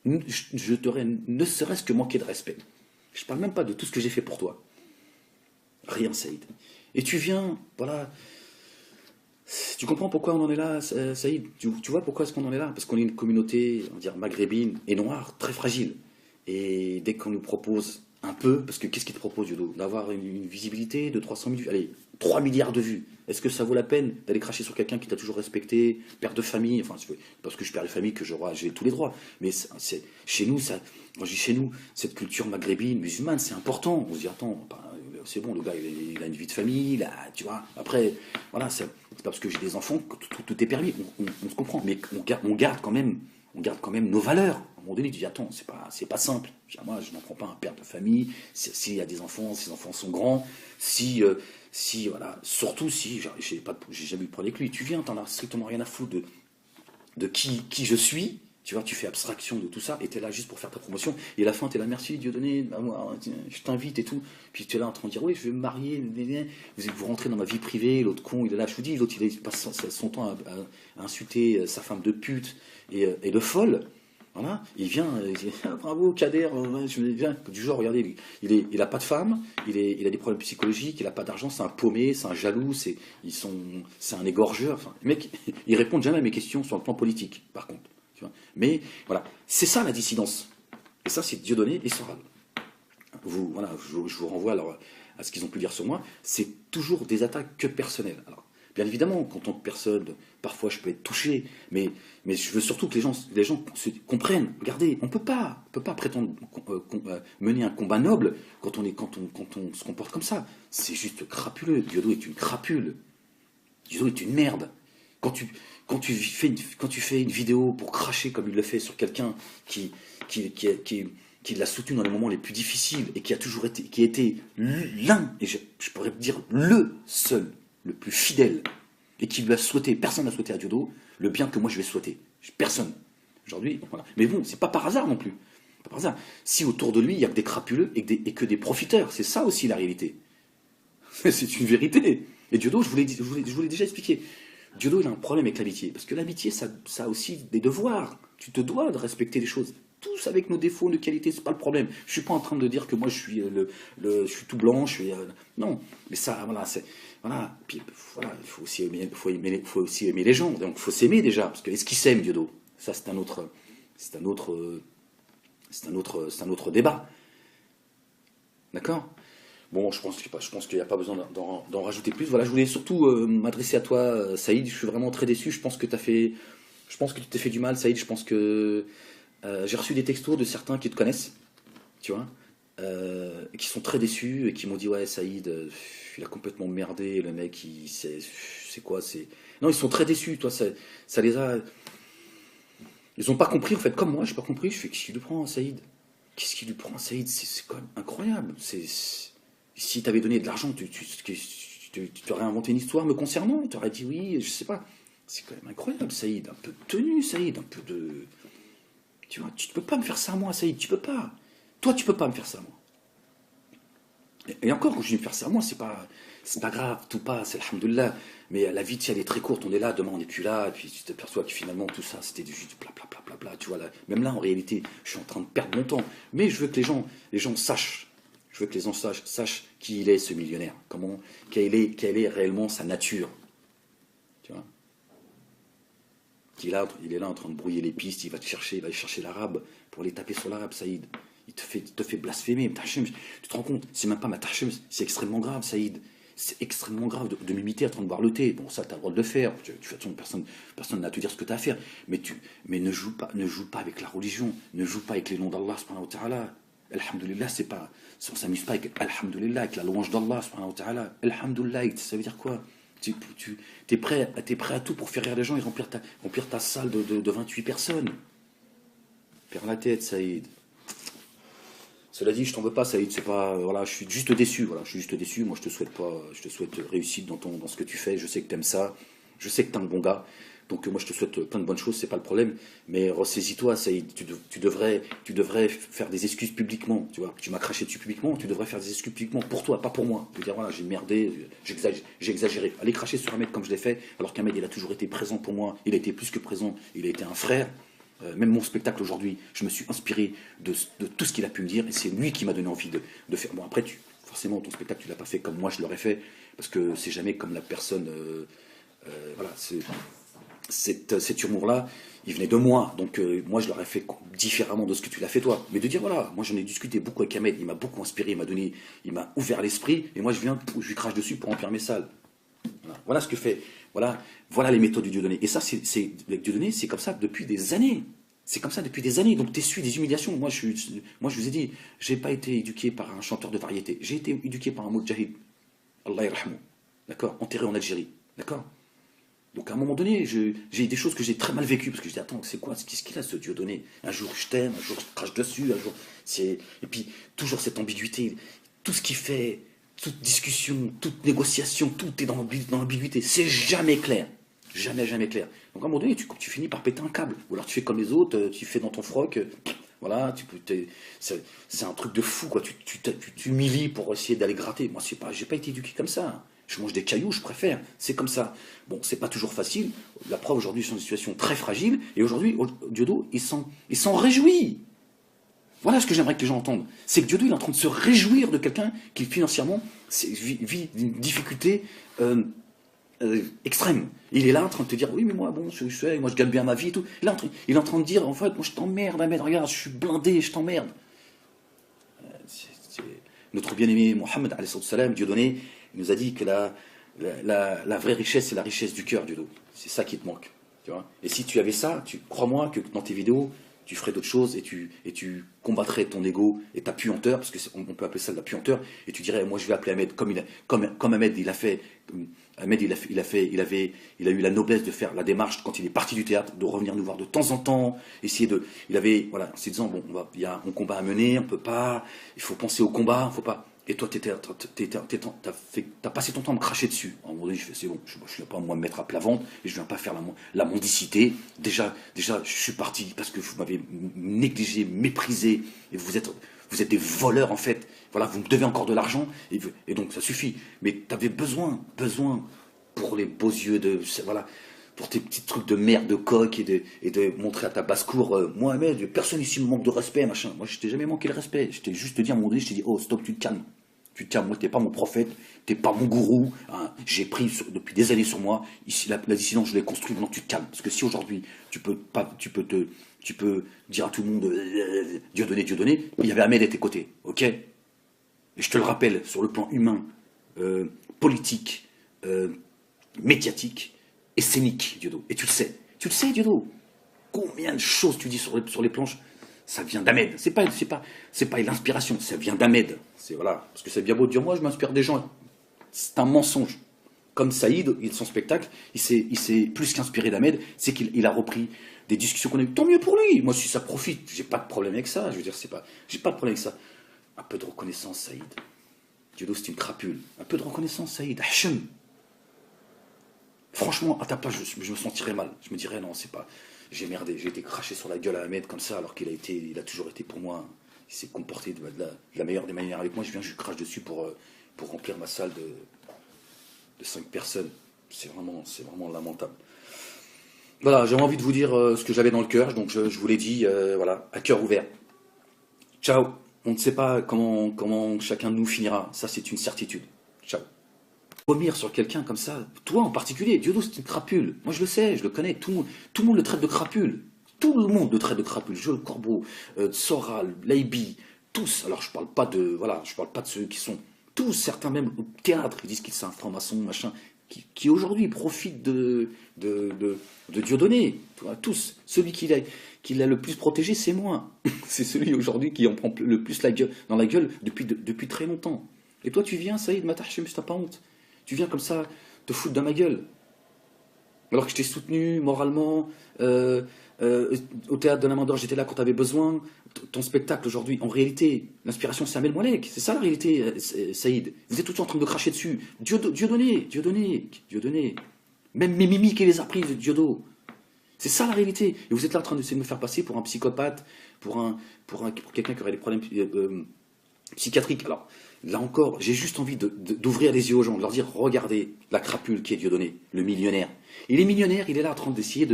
je t'aurais ne serait-ce que manqué de respect? Je ne parle même pas de tout ce que j'ai fait pour toi. Rien, Saïd. Et tu viens, voilà. Tu comprends pourquoi on en est là, Saïd? Tu vois pourquoi est-ce qu'on en est là? Parce qu'on est une communauté, on va dire, maghrébine et noire, très fragile. Et dès qu'on nous propose un peu, parce que qu'est-ce qu'il te propose, Yodo? D'avoir une visibilité de 300 000 vues, allez, 3 milliards de vues. Est-ce que ça vaut la peine d'aller cracher sur quelqu'un qui t'a toujours respecté, père de famille, enfin, parce que je suis père de famille que j'ai tous les droits. Mais chez nous, quand je dis chez nous, cette culture maghrébine, musulmane, c'est important. On se dit, attends, c'est bon, le gars, il a une vie de famille, tu vois. Après, voilà, c'est pas parce que j'ai des enfants que tout est permis. On se comprend, mais on garde quand même nos valeurs. À un moment donné, tu dis, attends, c'est pas simple. Moi, je n'en prends pas un père de famille. S'il y a des enfants, ces enfants sont grands. Voilà, surtout si j'ai jamais eu de problème avec lui. Tu viens, t'en as strictement rien à foutre de qui je suis. Tu vois, tu fais abstraction de tout ça, et t'es là juste pour faire ta promotion. Et à la fin, t'es là, merci Dieudonné, je t'invite et tout. Puis tu es là en train de dire, oui, je vais me marier. Vous rentrez dans ma vie privée, l'autre con, il est là, je vous dis, l'autre, il passe son temps à insulter sa femme de pute et de folle. Voilà, il vient, il dit, ah, bravo Kader, je viens du genre, regardez, il a pas de femme, il a des problèmes psychologiques, il a pas d'argent, c'est un paumé, c'est un jaloux, c'est un égorgeur. Enfin, le mec, il répond jamais à mes questions sur le plan politique, par contre. Tu vois. Mais voilà, c'est ça la dissidence. Et ça, c'est Dieudonné et Soral. Voilà, je vous renvoie alors à ce qu'ils ont pu dire sur moi. C'est toujours des attaques que personnelles. Alors, bien évidemment, qu'en tant que personne, parfois je peux être touché, mais je veux surtout que les gens comprennent. Regardez, on ne peut pas prétendre mener un combat noble quand on se comporte comme ça. C'est juste crapuleux. Diodo est une crapule. Diodo est une merde. Quand tu fais une vidéo pour cracher comme il le fait sur quelqu'un qui l'a soutenu dans les moments les plus difficiles et qui a été l'un, et je pourrais dire le seul, le plus fidèle, et qui lui a souhaité, personne n'a souhaité à Diodo le bien que moi je vais souhaiter. Personne. Aujourd'hui, voilà. Mais bon, c'est pas par hasard non plus. Pas par hasard. Si autour de lui, il y a que des crapuleux et que des profiteurs, c'est ça aussi la réalité. C'est une vérité. Et Dieudo, je vous l'ai déjà expliqué. Dieudo, il a un problème avec l'amitié. Parce que l'amitié, ça a aussi des devoirs. Tu te dois de respecter les choses. Tous avec nos défauts, nos qualités, c'est pas le problème. Je suis pas en train de dire que moi je suis je suis tout blanc, je suis non. Mais ça, voilà, voilà. Puis voilà, il faut aussi aimer, faut aussi aimer les gens. Donc il faut s'aimer déjà, parce que est-ce qu'il s'aime Dieudo? Ça c'est un autre débat. D'accord? Bon, je pense qu'il n'y a pas besoin d'en rajouter plus. Voilà, je voulais surtout m'adresser à toi, Saïd. Je suis vraiment très déçu. Je pense que tu t'es fait du mal, Saïd. Je pense que j'ai reçu des textos de certains qui te connaissent, tu vois, qui sont très déçus et qui m'ont dit ouais, Saïd, il a complètement merdé, le mec, c'est quoi, c'est. Non, ils sont très déçus, toi, ça les a. Ils n'ont pas compris, en fait, comme moi, je n'ai pas compris. Je fais qu'est-ce qu'il lui prend, Saïd? Qu'est-ce qu'il lui prend, Saïd? C'est quand même incroyable. Si tu avais donné de l'argent, tu t'aurais inventé une histoire me concernant, tu aurais dit oui, je sais pas. C'est quand même incroyable, Saïd. Un peu de tenue, Saïd, un peu de. Tu vois, tu ne peux pas me faire ça à moi, Saïd, tu peux pas. Toi, tu peux pas me faire ça à moi. Et encore, quand je dis me faire ça à moi, c'est pas grave, tout passe, alhamdoulilah. Mais la vie, elle est très courte, on est là, demain on n'est plus là, et puis tu t'aperçois que finalement tout ça, c'était juste bla bla bla bla bla, tu vois, là, même là, en réalité, je suis en train de perdre mon temps. Mais je veux que les gens sachent, je veux que les gens sachent qui il est, ce millionnaire, quelle est réellement sa nature, tu vois. Il est là en train de brouiller les pistes, il va aller chercher l'arabe pour aller taper sur l'arabe, Saïd. Il te fait blasphémer. Tu te rends compte, c'est même pas ma tachem, c'est extrêmement grave, Saïd. C'est extrêmement grave de m'imiter en train de boire le thé. Bon, ça, tu as le droit de le faire. Personne n'a à te dire ce que tu as à faire. Mais ne joue pas avec la religion. Ne joue pas avec les noms d'Allah, subhanahu wa ta'ala. Alhamdulillah, on s'amuse pas avec Alhamdulillah, avec la louange d'Allah, subhanahu wa ta'ala. Alhamdulillah, ça veut dire quoi? Tu es prêt à tout pour faire rire les gens et remplir ta salle de 28 personnes. Perds la tête, Saïd. Cela dit, je t'en veux pas, Saïd, c'est pas, voilà, je suis juste déçu, voilà, je suis juste déçu. Moi, je te souhaite réussite dans ce que tu fais. Je sais que tu aimes ça, je sais que tu es un bon gars. Donc moi, je te souhaite plein de bonnes choses, c'est pas le problème. Mais ressaisis-toi, Saïd. Tu devrais faire des excuses publiquement. Tu vois, tu m'as craché dessus publiquement. Tu devrais faire des excuses publiquement pour toi, pas pour moi. Tu veux dire voilà, j'ai merdé, j'ai exagéré. Aller cracher sur un mec comme je l'ai fait, alors qu'un mec il a toujours été présent pour moi. Il a été plus que présent. Il a été un frère. Même mon spectacle aujourd'hui, je me suis inspiré de tout ce qu'il a pu me dire et c'est lui qui m'a donné envie de faire. Bon, après, forcément, ton spectacle, tu l'as pas fait comme moi je l'aurais fait parce que c'est jamais comme la personne. Voilà, cet humour-là, il venait de moi. Donc, moi, je l'aurais fait différemment de ce que tu l'as fait toi. Mais de dire, voilà, moi, j'en ai discuté beaucoup avec Ahmed, il m'a beaucoup inspiré, il m'a ouvert l'esprit et moi, je lui crache dessus pour remplir mes salles. Voilà ce que fait. Voilà les méthodes du Dieudonné. Et ça, avec Dieudonné, c'est comme ça depuis des années. C'est comme ça depuis des années. Donc, tu essuies des humiliations. Moi, je vous ai dit, j'ai pas été éduqué par un chanteur de variété. J'ai été éduqué par un moudjahid. Allah yarhamou. D'accord? Enterré en Algérie. D'accord? Donc, à un moment donné, j'ai des choses que j'ai très mal vécues. Parce que je dis, attends, c'est quoi? Qu'est-ce qu'il a, ce Dieudonné? Un jour, je t'aime. Un jour, je te crache dessus. Un jour, et puis, toujours cette ambiguïté. Tout ce qu'il fait, toute discussion, toute négociation, tout est dans l'ambiguïté. C'est jamais clair. Jamais, jamais clair. Donc à un moment donné, tu finis par péter un câble. Ou alors tu fais comme les autres, tu fais dans ton froc. Voilà, c'est un truc de fou, quoi. Tu t'humilies pour essayer d'aller gratter. Moi, j'ai pas été éduqué comme ça. Je mange des cailloux, je préfère. C'est comme ça. Bon, c'est pas toujours facile. La preuve, aujourd'hui, ils sont dans une situation très fragile. Et aujourd'hui, Diodo, il s'en réjouit. Voilà ce que j'aimerais que les gens entendent. C'est que Diodo, il est en train de se réjouir de quelqu'un qui, financièrement, vit une difficulté extrême. Il est là en train de te dire, oui, mais moi, bon, moi, je gagne bien ma vie et tout. Il est en train de dire, en fait, moi, je t'emmerde, Ahmed, regarde, je suis blindé, je t'emmerde. Notre bien-aimé Mohammed, Dieudonné, il nous a dit que la vraie richesse, c'est la richesse du cœur, Diodo. C'est ça qui te manque. Tu vois. Et si tu avais ça, crois-moi que dans tes vidéos, tu ferais d'autres choses et tu combattrais ton ego et ta puanteur, parce qu'on peut appeler ça de la puanteur, et tu dirais, moi je vais appeler Ahmed comme Ahmed il a fait. Ahmed il a eu la noblesse de faire la démarche quand il est parti du théâtre, de revenir nous voir de temps en temps, voilà, en se disant bon, il y a un combat à mener, on peut pas, il faut penser au combat, faut pas. Et toi, t'as passé ton temps à me cracher dessus. En gros, je fais, c'est bon, je ne viens pas moi me mettre à plat ventre et je ne viens pas faire la mendicité. Déjà, je suis parti parce que vous m'avez négligé, méprisé et vous êtes des voleurs en fait. Voilà, vous me devez encore de l'argent, et donc ça suffit. Mais tu avais besoin, pour les beaux yeux voilà, pour tes petits trucs de merde, de coq, et de montrer à ta basse-cour, Mohamed, personne ici me manque de respect, machin. Moi, je t'ai jamais manqué de respect. Je t'ai juste dit à un moment donné, je t'ai dit, oh, stop, tu te calmes. Tu te calmes, moi, t'es pas mon prophète, t'es pas mon gourou, hein. J'ai pris depuis des années sur moi. Ici, la dissidence, je l'ai construite, maintenant tu te calmes. Parce que si aujourd'hui, tu peux dire à tout le monde, Dieu donné, il y avait Ahmed à tes côtés, ok? Et je te le rappelle, sur le plan humain, politique, médiatique et scénique, Diodo. Et tu le sais. Tu le sais, Diodo. Combien de choses tu dis sur les planches, ça vient d'Ahmed. C'est pas l'inspiration, ça vient d'Ahmed. Voilà. Parce que c'est bien beau de dire, moi, je m'inspire des gens. C'est un mensonge. Comme Saïd, son spectacle, il s'est plus qu'inspiré d'Ahmed, c'est qu'il a repris des discussions qu'on a eues. Tant mieux pour lui. Moi, si ça profite, j'ai pas de problème avec ça. Je veux dire, j'ai pas de problème avec ça. Un peu de reconnaissance, Saïd. Diodo, c'est une crapule. Un peu de reconnaissance, Saïd. Hachem. Franchement, à ta place, je me sentirais mal. Je me dirais, non, c'est pas. J'ai merdé. J'ai été craché sur la gueule à Ahmed comme ça, alors il a toujours été pour moi. Il s'est comporté de la meilleure des manières avec moi. Je crache dessus pour remplir ma salle de 5 personnes. C'est vraiment lamentable. Voilà, j'avais envie de vous dire ce que j'avais dans le cœur, donc je vous l'ai dit, voilà, à cœur ouvert. Ciao. On ne sait pas comment chacun de nous finira. Ça, c'est une certitude. Ciao. Vomir sur quelqu'un comme ça, toi en particulier, Diodo, c'est une crapule. Moi, je le sais, je le connais. Tout le monde le traite de crapule. Tout le monde le traite de crapule. Joël Corbeau, Soral, Laibi, tous. Alors, je parle pas de ceux qui sont tous, certains même au théâtre, ils disent qu'ils sont un franc-maçon, machin, qui aujourd'hui profitent de Dieudonné. Tous. Celui qui l'a le plus protégé, c'est moi. C'est celui aujourd'hui qui en prend le plus dans la gueule depuis très longtemps. Et toi, tu viens, Saïd Matahchem, t'as pas honte. Tu viens comme ça te foutre dans ma gueule. Alors que je t'ai soutenu moralement, au théâtre de la Main d'Or, j'étais là quand tu avais besoin. Ton spectacle aujourd'hui, en réalité, l'inspiration c'est Amel Moalek. C'est ça la réalité, Saïd. Vous êtes tout le temps en train de cracher dessus. Dieudonné. Même mes mimiques, il les a prises, Diodo. C'est ça la réalité. Et vous êtes là en train de me faire passer pour un psychopathe, pour quelqu'un qui aurait des problèmes psychiatriques. Alors, là encore, j'ai juste envie d'ouvrir les yeux aux gens, de leur dire, regardez la crapule qui est Dieudonné, le millionnaire. Il est millionnaire, il est là en train d'essayer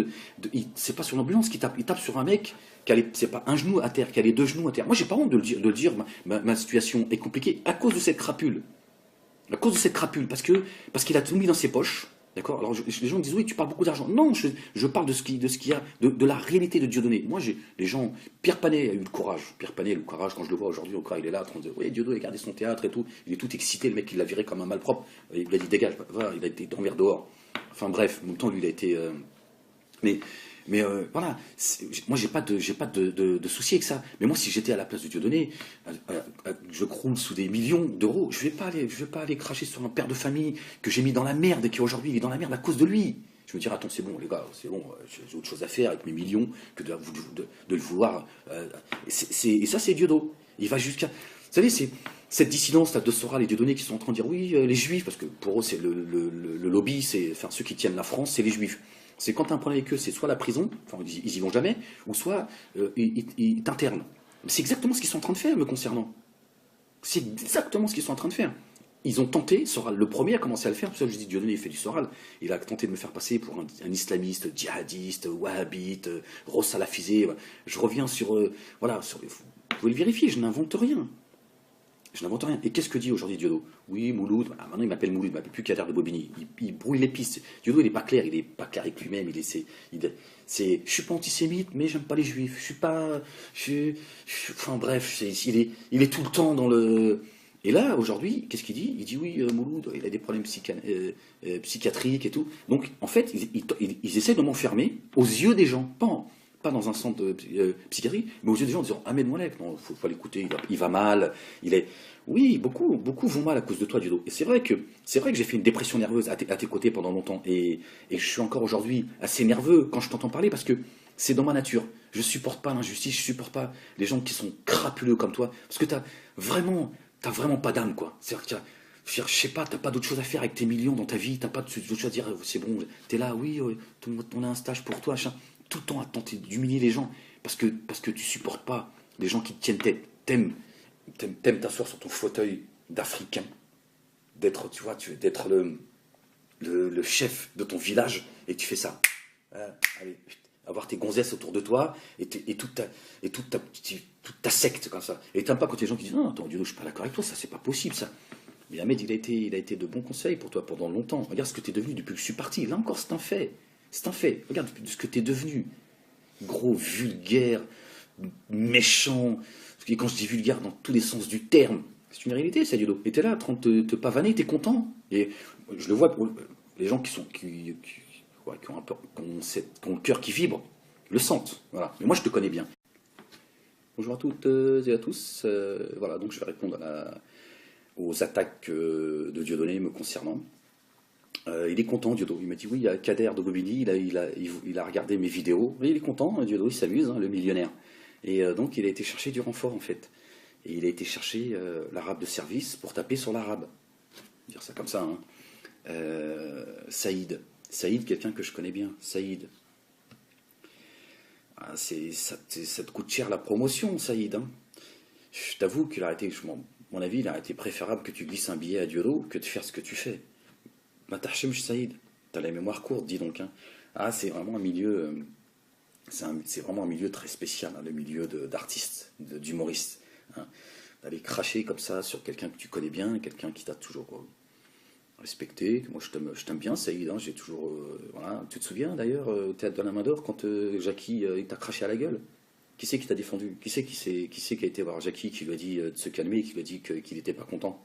c'est pas sur l'ambulance qu'il tape, il tape sur un mec c'est pas un genou à terre, qui a les 2 genoux à terre. Moi, j'ai pas honte de le dire, ma situation est compliquée à cause de cette crapule. À cause de cette crapule, parce qu'il a tout mis dans ses poches. D'accord. Alors les gens me disent oui, tu parles beaucoup d'argent. Non, je parle de ce qu'il y a, de la réalité de Dieudonné. Moi, les gens, Pierre Panet a eu le courage. Pierre Panet, le courage, quand je le vois aujourd'hui, il est là, en train de dire oui, Dieudonné a gardé son théâtre et tout. Il est tout excité, le mec, il l'a viré comme un malpropre. Il lui a dit dégage, voilà, il a été envers dehors. Enfin bref, en même temps, lui, il a été. Voilà, moi j'ai pas de souci avec ça. Mais moi si j'étais à la place de Dieudonné, je croule sous des millions d'euros, je vais pas aller cracher sur un père de famille que j'ai mis dans la merde et qui aujourd'hui il est dans la merde à cause de lui. Je me dirais attends c'est bon les gars, c'est bon, j'ai autre chose à faire avec mes millions que de le vouloir. Et ça c'est Diodo. Il va jusqu'à... Vous savez, c'est cette dissidence là, de Soral et Dieudonné qui sont en train de dire oui, les juifs, parce que pour eux c'est le lobby, enfin ceux qui tiennent la France, c'est les juifs. C'est quand tu as un problème avec eux, c'est soit la prison, enfin ils y vont jamais, ou soit ils t'internent. C'est exactement ce qu'ils sont en train de faire me concernant. C'est exactement ce qu'ils sont en train de faire. Ils ont tenté, Soral le premier a commencé à le faire, pour ça que je dis Dieudonné il fait du Soral, il a tenté de me faire passer pour un islamiste, djihadiste, wahhabite, salafisé. Je reviens sur... voilà, vous pouvez le vérifier, je n'invente rien. Je n'invente rien. Et qu'est-ce que dit aujourd'hui Diodo? Oui, Mouloud. Maintenant, il m'appelle Mouloud, il m'appelle plus Kader de Bobigny. Il brouille les pistes. Diodo, il n'est pas clair. Il n'est pas clair avec lui-même. Je suis pas antisémite, mais j'aime pas les juifs. Je suis pas. Enfin, bref, il est tout le temps dans le. Et là, aujourd'hui, qu'est-ce qu'il dit? Il dit oui, Mouloud, il a des problèmes psychiatriques et tout. Donc, en fait, ils essaient de m'enfermer aux yeux des gens. Pas dans un centre psychiatrique, mais aux yeux des gens en disant Ahmed Moalek, non, faut l'écouter, il va mal, Oui, beaucoup vont mal à cause de toi, Diodo. Et c'est vrai que j'ai fait une dépression nerveuse à tes côtés pendant longtemps, et je suis encore aujourd'hui assez nerveux quand je t'entends parler, parce que c'est dans ma nature. Je supporte pas l'injustice, je supporte pas les gens qui sont crapuleux comme toi, parce que t'as vraiment pas d'âme, quoi. C'est-à-dire que je sais pas, t'as pas d'autre chose à faire avec tes millions dans ta vie, t'as pas d'autre chose à dire, c'est bon, t'es là, oui, on a un stage pour toi, machin. Tout le temps à tenter d'humilier les gens parce que tu supportes pas les gens qui te tiennent tête, t'aimes t'aimes t'asseoir sur ton fauteuil d'Africain, d'être, tu vois, d'être le chef de ton village, et tu fais ça. Allez, avoir tes gonzesses autour de toi, toute ta secte comme ça. Et t'aimes pas quand les gens qui disent, non, attends, Dieu, je suis pas d'accord avec toi, ça c'est pas possible ça. Mais Ahmed, il a été de bons conseils pour toi pendant longtemps. Regarde ce que tu es devenu depuis que je suis parti. Là encore, c'est un fait. C'est un fait. Regarde ce que tu es devenu. Gros, vulgaire, méchant. Et quand je dis vulgaire, dans tous les sens du terme, c'est une réalité, ça, Dieudo. Et t'es là, en train de te pavaner, t'es content. Et je le vois pour les gens ouais, qui ont un peu, qui ont le cœur qui vibre, le sentent. Voilà. Mais moi, je te connais bien. Bonjour à toutes et à tous. Voilà, donc je vais répondre aux attaques de Dieudonné me concernant. Il est content, Diodo. Il m'a dit oui, il y a Kader de Bobigny, il a regardé mes vidéos. Et il est content, Diodo, il s'amuse, hein, le millionnaire. Et donc il a été chercher du renfort en fait. Et il a été chercher l'arabe de service pour taper sur l'arabe. Dire ça comme ça. Hein. Saïd. Saïd, quelqu'un que je connais bien. Saïd. Ah, ça te coûte cher la promotion, Saïd. Hein. Je t'avoue qu'il a été, mon avis, il a été préférable que tu glisses un billet à Diodo que de faire ce que tu fais. Matahchim Saïd, t'as la mémoire courte, dis donc. Hein. Ah, c'est vraiment un milieu, c'est vraiment un milieu très spécial, hein, le milieu d'artistes, d'humoristes. Hein. D'aller cracher comme ça sur quelqu'un que tu connais bien, quelqu'un qui t'a toujours respecté. Moi, je t'aime bien, Saïd. Hein, j'ai toujours, voilà. Tu te souviens d'ailleurs au théâtre de la Main d'Or quand Jackie il t'a craché à la gueule? Qui c'est qui t'a défendu? Qui c'est qui a été voir Jackie, qui lui a dit de se calmer, qui lui a dit qu'il n'était pas content?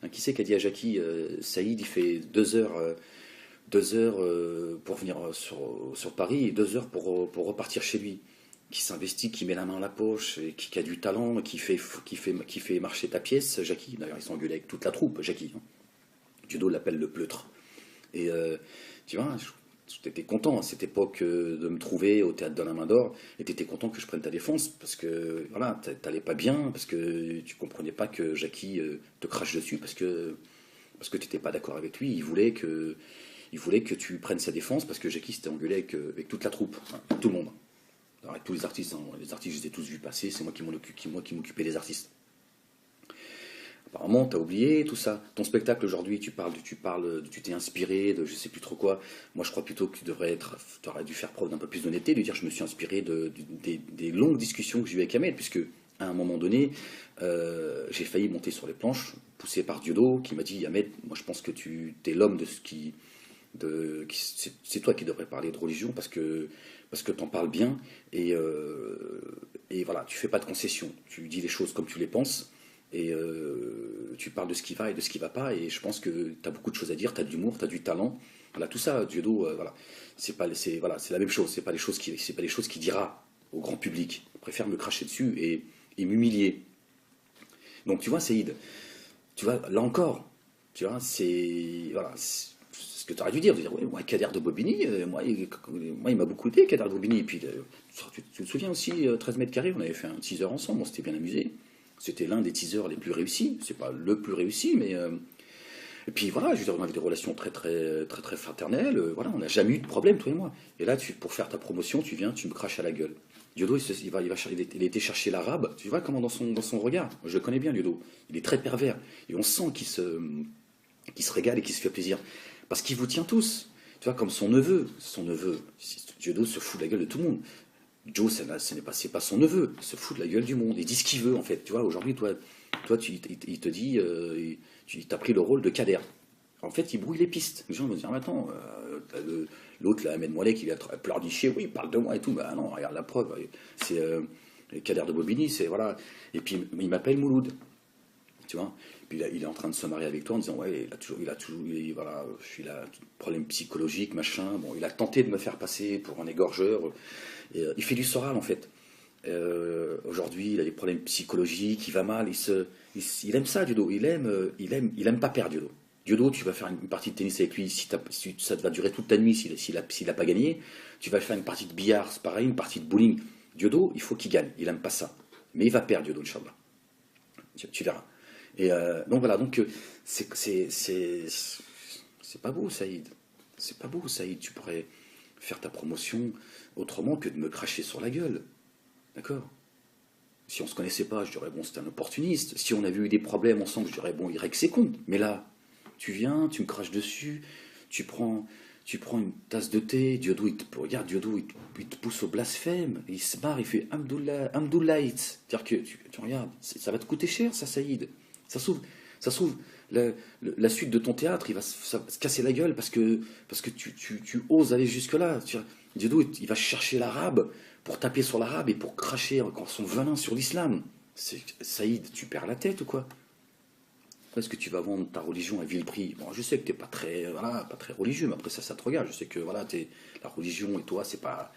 Hein, qui c'est qui a dit à Jackie, Saïd, il fait 2 heures pour venir sur Paris et 2 heures pour repartir chez lui. Qui s'investit, qui met la main à la poche, et qui a du talent, qui fait marcher ta pièce, Jackie. D'ailleurs, ils sont engueulés avec toute la troupe, Jackie. Hein. Judo l'appelle le pleutre. Et tu vois, j'étais content à cette époque de me trouver au théâtre de la Main d'Or, et t'étais content que je prenne ta défense, parce que voilà, t'allais pas bien, parce que tu comprenais pas que Jackie te crache dessus, parce que t'étais pas d'accord avec lui, il voulait que tu prennes sa défense, parce que Jackie s'était engueulé avec toute la troupe, hein, tout le monde. Alors, avec tous les artistes, hein, les artistes, je les ai tous vus passer, c'est moi qui m'occupais des artistes. Apparemment, t'as oublié tout ça. Ton spectacle aujourd'hui, tu t'es inspiré de je sais plus trop quoi. Moi, je crois plutôt que tu aurais dû faire preuve d'un peu plus d'honnêteté, de dire je me suis inspiré des longues discussions que j'ai eues avec Ahmed, puisque à un moment donné, j'ai failli monter sur les planches, poussé par Diodo, qui m'a dit Ahmed, moi je pense que tu es l'homme de ce qui. C'est toi qui devrais parler de religion parce que t'en parles bien et voilà, tu fais pas de concessions, tu dis les choses comme tu les penses et tu parles de ce qui va et de ce qui va pas et je pense que tu as beaucoup de choses à dire, tu as de l'humour, tu as du talent. Voilà, tout ça, Diodo, voilà, voilà, c'est la même chose, c'est pas les choses qu'il dira au grand public. Il préfère me cracher dessus et m'humilier. Donc tu vois, Saïd, tu vois, là encore, tu vois, c'est voilà, ce que tu aurais dû dire, de dire, ouais, moi, Kader de Bobigny, moi, il m'a beaucoup aidé, Kader de Bobigny. Et puis, tu te souviens aussi, 13 mètres carrés, on avait fait un teaser ensemble, on s'était bien amusé. C'était l'un des teasers les plus réussis. C'est pas le plus réussi, mais. Et puis voilà, je veux dire, on avait des relations très fraternelles. Voilà, on n'a jamais eu de problème, toi et moi. Et là, pour faire ta promotion, tu viens, tu me craches à la gueule. Diodo, il a été chercher l'arabe. Tu vois comment dans son regard, je le connais bien, Diodo. Il est très pervers. Et on sent qu'il se régale et qu'il se fait plaisir. Parce qu'il vous tient tous. Tu vois, comme son neveu. Son neveu, Diodo se fout de la gueule de tout le monde. Joe, c'est pas son neveu. Il se fout de la gueule du monde. Il dit ce qu'il veut, en fait. Tu vois, aujourd'hui, toi il te dit, tu t'as pris le rôle de Kader. En fait, il brouille les pistes. Les gens vont se dire, ah, attends, l'autre, là, Ahmed Moalek, il vient pleurnicher, oui, il parle de moi et tout. Bah non, regarde la preuve. C'est Kader de Bobigny, c'est voilà. Et puis, il m'appelle Mouloud. Tu vois. Puis il est en train de se marier avec toi en disant, ouais, voilà, je suis là, problème psychologique, machin. Bon, il a tenté de me faire passer pour un égorgeur. Il fait du Soral, en fait. Aujourd'hui, il a des problèmes psychologiques, il va mal, il aime ça, Diodo. Il aime pas perdre, Diodo. Diodo, tu vas faire une partie de tennis avec lui, si ça va durer toute ta nuit, s'il a pas gagné. Tu vas faire une partie de billard, c'est pareil, une partie de bowling. Diodo, il faut qu'il gagne, il aime pas ça. Mais il va perdre, Diodo, Inch'Allah. Tu verras. Et donc voilà, donc c'est pas beau, Saïd. C'est pas beau, Saïd. Tu pourrais faire ta promotion autrement que de me cracher sur la gueule. D'accord? Si on se connaissait pas, je dirais, bon, c'est un opportuniste. Si on avait eu des problèmes ensemble, je dirais, bon, il règle ses comptes. Mais là, tu viens, tu me craches dessus, tu prends, tu prends une tasse de thé, Diodo, regarde, Diodo, il te pousse au blasphème, il se barre, il fait Amdoullah, Amdoullah. C'est-à-dire que, tu regardes, ça va te coûter cher, ça, Saïd. Ça s'ouvre, la suite de ton théâtre, ça va se casser la gueule parce que tu oses aller jusque-là. Diodo, il va chercher l'arabe pour taper sur l'arabe et pour cracher encore son venin sur l'islam. Saïd, tu perds la tête ou quoi? Est-ce que tu vas vendre ta religion à vil prix? Bon, je sais que t'es pas très, voilà, pas très religieux, mais après ça te regarde. Je sais que voilà, la religion et toi, c'est pas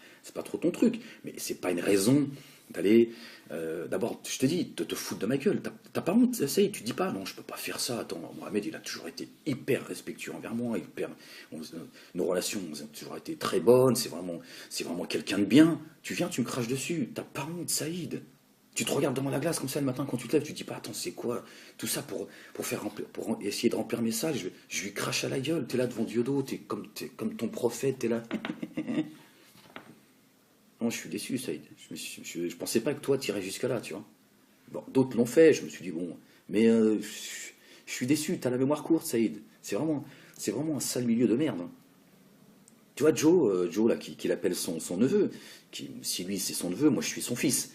trop ton truc. Mais c'est pas une raison d'aller, d'abord, je te dis, de te foutre de ma gueule. T'as pas honte, essaye, tu dis pas, non, je peux pas faire ça. Attends, Mohamed, il a toujours été hyper respectueux envers moi, nos relations ont toujours été très bonnes. C'est vraiment quelqu'un de bien. Tu viens, tu me craches dessus. T'as pas honte, Saïd. Tu te regardes devant la glace comme ça le matin quand tu te lèves, tu te dis pas, attends, c'est quoi tout ça pour essayer de remplir mes salles, je lui crache à la gueule, t'es là devant Diodo, t'es comme ton prophète, t'es là. Non, je suis déçu, Saïd. Je pensais pas que toi t'irais jusque-là, tu vois. Bon, d'autres l'ont fait, je me suis dit, bon, mais je suis déçu, t'as la mémoire courte, Saïd. C'est vraiment un sale milieu de merde, hein. Tu vois, Joe là, qui appelle son neveu, si lui c'est son neveu, moi je suis son fils.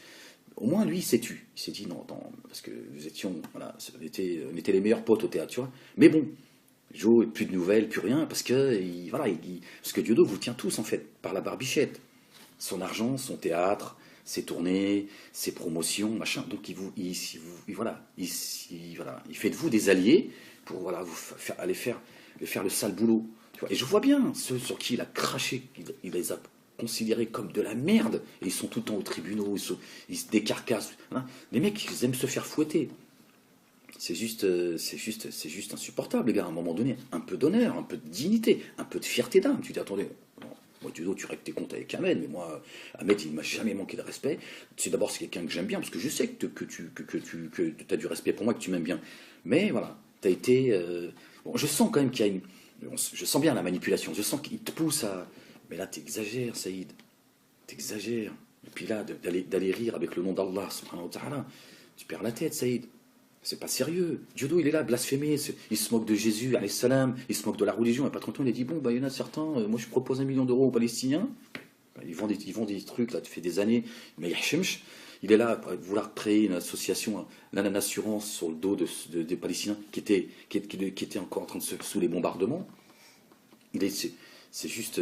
Au moins, lui, il s'est tu. Il s'est dit, non, attends, parce que nous étions, voilà, on était les meilleurs potes au théâtre, tu vois. Mais bon, Joe, plus de nouvelles, plus rien, parce que, parce que Diodo vous tient tous, en fait, par la barbichette. Son argent, son théâtre, ses tournées, ses promotions, machin. Donc, voilà, il fait de vous des alliés pour, voilà, aller faire le sale boulot. Tu vois. Et je vois bien ceux sur qui il a craché, il les a considérés comme de la merde, et ils sont tout le temps aux tribunaux, ils se décarcassent. Hein. Les mecs, ils aiment se faire fouetter. C'est juste insupportable, les gars, à un moment donné. Un peu d'honneur, un peu de dignité, un peu de fierté d'âme. Tu dis, attendez, moi, tu règles tes comptes avec Ahmed, mais moi, Ahmed, il ne m'a jamais manqué de respect. C'est quelqu'un que j'aime bien, parce que je sais que tu as du respect pour moi, que tu m'aimes bien. Mais voilà, tu as été... bon, je sens quand même qu'il y a une... Je sens bien la manipulation, je sens qu'il te pousse à... Mais là, t'exagères, Saïd. T'exagères. Et puis là, d'aller rire avec le nom d'Allah, subhanahu wa ta'ala, tu perds la tête, Saïd. C'est pas sérieux. Diodo, il est là, blasphémé, il se moque de Jésus, alayhi salam, il se moque de la religion. Et pas trop longtemps, il a dit, bon, bah, il y en a certains, moi je propose 1 million d'euros aux Palestiniens. Bah, ils vendent des trucs, là, tu fais des années, mais il est là pour vouloir créer une association, l'Anan Assurance, sur le dos des Palestiniens, qui était encore en train de sous les bombardements. C'est juste...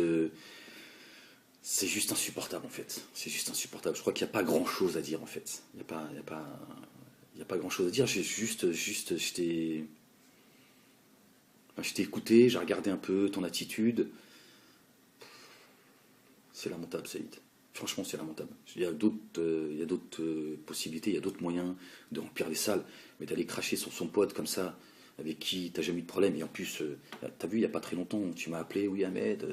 c'est juste insupportable, en fait. C'est juste insupportable. Je crois qu'il n'y a pas grand-chose à dire, en fait. Il n'y a pas grand-chose à dire. Je t'ai écouté, j'ai regardé un peu ton attitude. C'est lamentable, Saïd. Franchement, c'est lamentable. Il y a d'autres possibilités, il y a d'autres moyens de remplir les salles. Mais d'aller cracher sur son pote comme ça, avec qui t'as jamais eu de problème. Et en plus, t'as vu, il n'y a pas très longtemps, tu m'as appelé, oui Ahmed,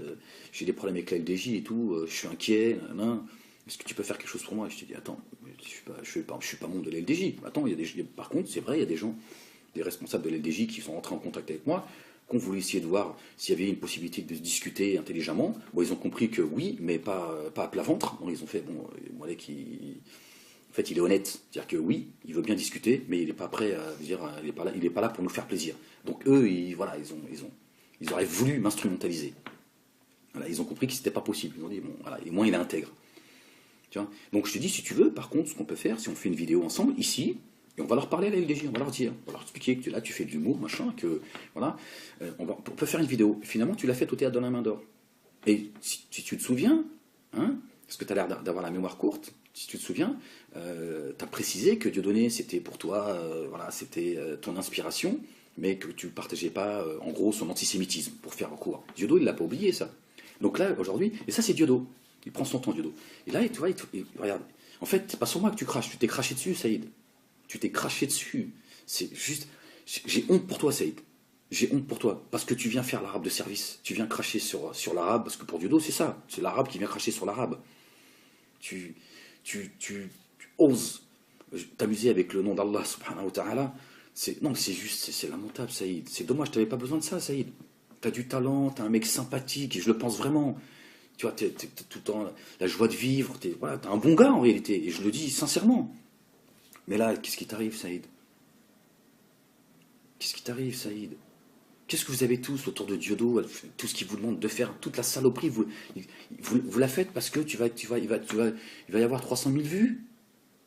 j'ai des problèmes avec la LDJ et tout, je suis inquiet, est-ce que tu peux faire quelque chose pour moi? Et je t'ai dit, attends, je suis pas membre de la LDJ. Attends, par contre, c'est vrai, il y a des gens, des responsables de la LDJ qui sont entrés en contact avec moi, qui ont voulu essayer de voir s'il y avait une possibilité de se discuter intelligemment. Bon, ils ont compris que oui, mais pas à plat ventre. Bon, ils ont fait, bon, Malek, en fait, il est honnête. C'est-à-dire que oui, il veut bien discuter, mais il n'est pas prêt à dire, il est pas là pour nous faire plaisir. Donc eux, ils auraient voulu m'instrumentaliser. Voilà, ils ont compris que c'était pas possible. Ils ont dit, bon, voilà, et moi, il est intègre. Tu vois. Donc je te dis, si tu veux, par contre, ce qu'on peut faire, si on fait une vidéo ensemble, ici, et on va leur parler à la LDJ, on va leur dire, on va leur expliquer que là, tu fais de l'humour, machin, que, voilà, on peut faire une vidéo. Finalement, tu l'as faite au théâtre de la Main d'Or. Et si tu te souviens, hein, parce que tu as l'air d'avoir la mémoire courte, si tu te souviens, tu as précisé que Dieudonné, c'était pour toi, voilà, c'était ton inspiration, mais que tu ne partageais pas, en gros, son antisémitisme, pour faire recours. Diodo, il ne l'a pas oublié, ça. Donc là, aujourd'hui, et ça, c'est Diodo. Il prend son temps, Diodo. Et là, tu vois, regarde, en fait, c'est pas sur moi que tu craches, tu t'es craché dessus, Saïd. Tu t'es craché dessus. C'est juste... J'ai honte pour toi, Saïd. J'ai honte pour toi. Parce que tu viens faire l'arabe de service. Tu viens cracher sur l'arabe, parce que pour Diodo, c'est ça. C'est l'arabe qui vient cracher sur l'arabe. Tu oses t'amuser avec le nom d'Allah, subhanahu wa ta'ala. Non, c'est juste, c'est lamentable, Saïd. C'est dommage, tu n'avais pas besoin de ça, Saïd. Tu as du talent, tu es un mec sympathique, et je le pense vraiment. Tu vois, t'as tout le temps la joie de vivre. Voilà, t'es un bon gars, en réalité. Et je le dis sincèrement. Mais là, qu'est-ce qui t'arrive, Saïd? Qu'est-ce qui t'arrive, Saïd? Qu'est-ce que vous avez tous autour de Diodo, tout ce qu'il vous demande de faire, toute la saloperie, vous la faites parce que il va y avoir 300 000 vues.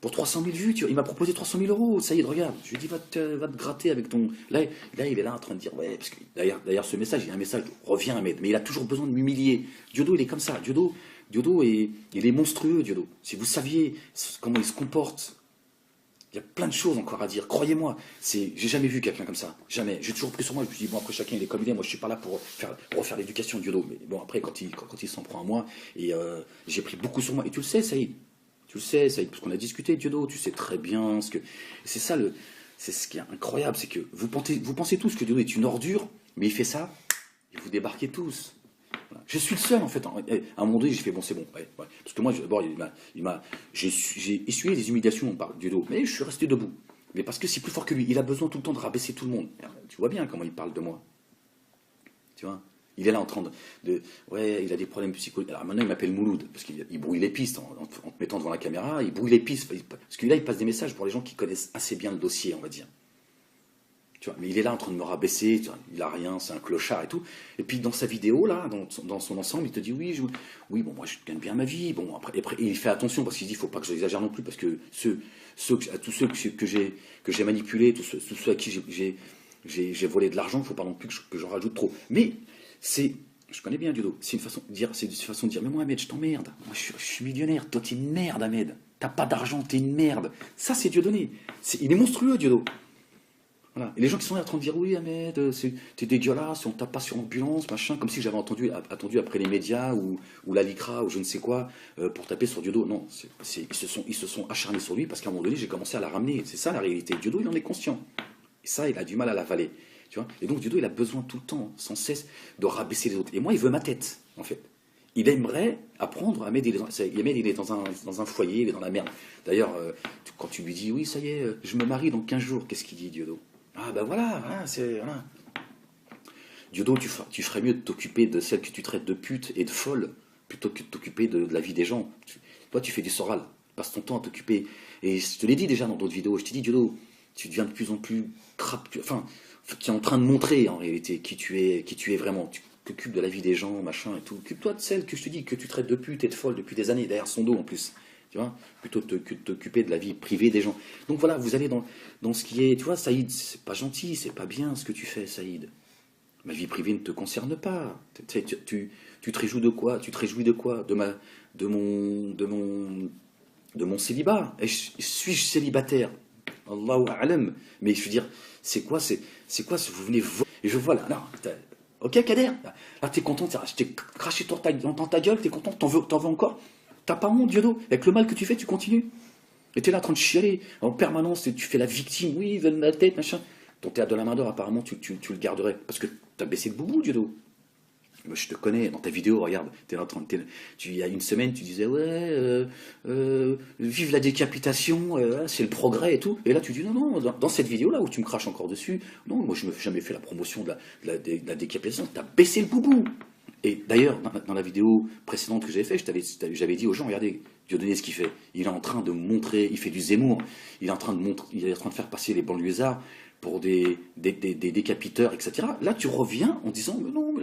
Pour 300 000 vues, il m'a proposé 300 000 euros. Ça y est, regarde. Je lui ai dit, va te gratter avec ton. Là, il est là en train de dire, ouais, parce que d'ailleurs, ce message, il y a un message, reviens, Ahmed. Mais il a toujours besoin de m'humilier. Diodo, il est comme ça. Diodo il est monstrueux, Diodo. Si vous saviez comment il se comporte, il y a plein de choses encore à dire. Croyez-moi, j'ai jamais vu quelqu'un comme ça. Jamais. J'ai toujours pris sur moi. Je me suis dit, bon, après, chacun, il est comme il est. Moi, je suis pas là pour refaire l'éducation de Diodo. Mais bon, après, quand il s'en prend à moi, et j'ai pris beaucoup sur moi. Et tu le sais, Saïd. Tu le sais, Saïd, parce qu'on a discuté, Diodo. Tu sais très bien ce que. C'est ça, c'est ce qui est incroyable. C'est que vous pensez tous que Diodo est une ordure, mais il fait ça, et vous débarquez tous. Voilà. Je suis le seul, en fait. À un moment donné, j'ai fait, bon, c'est bon. Ouais, ouais. Parce que moi, j'ai essuyé des humiliations par Diodo, mais je suis resté debout. Mais parce que c'est plus fort que lui. Il a besoin tout le temps de rabaisser tout le monde. Tu vois bien comment il parle de moi. Tu vois, il est là en train ouais, il a des problèmes psychologiques. Alors maintenant, il m'appelle Mouloud, parce qu'il brouille les pistes en te mettant devant la caméra. Il brouille les pistes. Parce que là, il passe des messages pour les gens qui connaissent assez bien le dossier, on va dire. Tu vois, mais il est là en train de me rabaisser, tu vois, il a rien, c'est un clochard et tout. Et puis dans sa vidéo, là, dans son ensemble, il te dit oui, oui, bon, moi je gagne bien ma vie. Bon, après il fait attention parce qu'il dit il faut pas que j'exagère non plus, parce que tous ceux que j'ai manipulés, tous ceux à qui j'ai volé de l'argent, il ne faut pas non plus que j'en rajoute trop. Mais je connais bien Diodo, c'est une façon de dire, mais moi Ahmed, je t'emmerde, moi je suis millionnaire, toi t'es une merde Ahmed, t'as pas d'argent, t'es une merde. Ça c'est Dieudonné, il est monstrueux Diodo. Voilà. Et les gens qui sont là en train de dire oui Ahmed, t'es dégueulasse, on tape pas sur ambulance, machin, comme si j'avais attendu après les médias ou la LICRA ou je ne sais quoi pour taper sur Diodo. Non, ils se sont acharnés sur lui parce qu'à un moment donné j'ai commencé à la ramener. C'est ça la réalité. Diodo il en est conscient. Et ça il a du mal à l'avaler. Tu vois. Et donc Diodo il a besoin tout le temps, sans cesse, de rabaisser les autres. Et moi il veut ma tête en fait. Il aimerait apprendre. Ahmed il est dans un foyer, il est dans la merde. D'ailleurs, quand tu lui dis oui ça y est, je me marie dans 15 jours, qu'est-ce qu'il dit Diodo? Ah ben voilà, voilà. Diodo, tu ferais mieux de t'occuper de celle que tu traites de pute et de folle, plutôt que de t'occuper de la vie des gens. Toi, tu fais du Soral, passe ton temps à t'occuper. Et je te l'ai dit déjà dans d'autres vidéos, je t'ai dit, Diodo, tu deviens de plus en plus enfin, tu es en train de montrer en réalité qui tu es vraiment. Tu t'occupes de la vie des gens, machin et tout. Occupe-toi de celle que je te dis, que tu traites de pute et de folle depuis des années, derrière son dos en plus. Tu vois, plutôt que de t'occuper de la vie privée des gens. Donc voilà, vous allez dans ce qui est, tu vois, Saïd, c'est pas gentil, c'est pas bien ce que tu fais, Saïd. Ma vie privée ne te concerne pas. Tu te réjouis de quoi? Tu te réjouis de quoi? De mon célibat. Suis-je célibataire? Allahu a'lam. Mais je veux dire, c'est quoi vous venez et je vois là, non, ok Kader, là t'es content, je t'ai craché dans ta gueule, t'es content, t'en veux encore? T'as pas honte, Diodo? Avec le mal que tu fais, tu continues. Et t'es là en train de chialer en permanence, tu fais la victime, oui, il veut de ma tête, machin. Ton théâtre de la main d'or, apparemment, tu le garderais. Parce que t'as baissé le boubou, Diodo. Moi, je te connais, dans ta vidéo, regarde, il y a une semaine, tu disais, ouais, vive la décapitation, c'est le progrès et tout. Et là, tu dis, non, non, dans cette vidéo-là, où tu me craches encore dessus, non, moi, je ne me suis jamais fait la promotion de la décapitation, t'as baissé le boubou. Et d'ailleurs, dans la vidéo précédente que j'avais faite, j'avais dit aux gens, regardez, Dieudonné ce qu'il fait. Il est en train de montrer, il fait du Zemmour, il est en train de faire passer les banlieusards pour des décapiteurs, etc. Là, tu reviens en disant, mais non,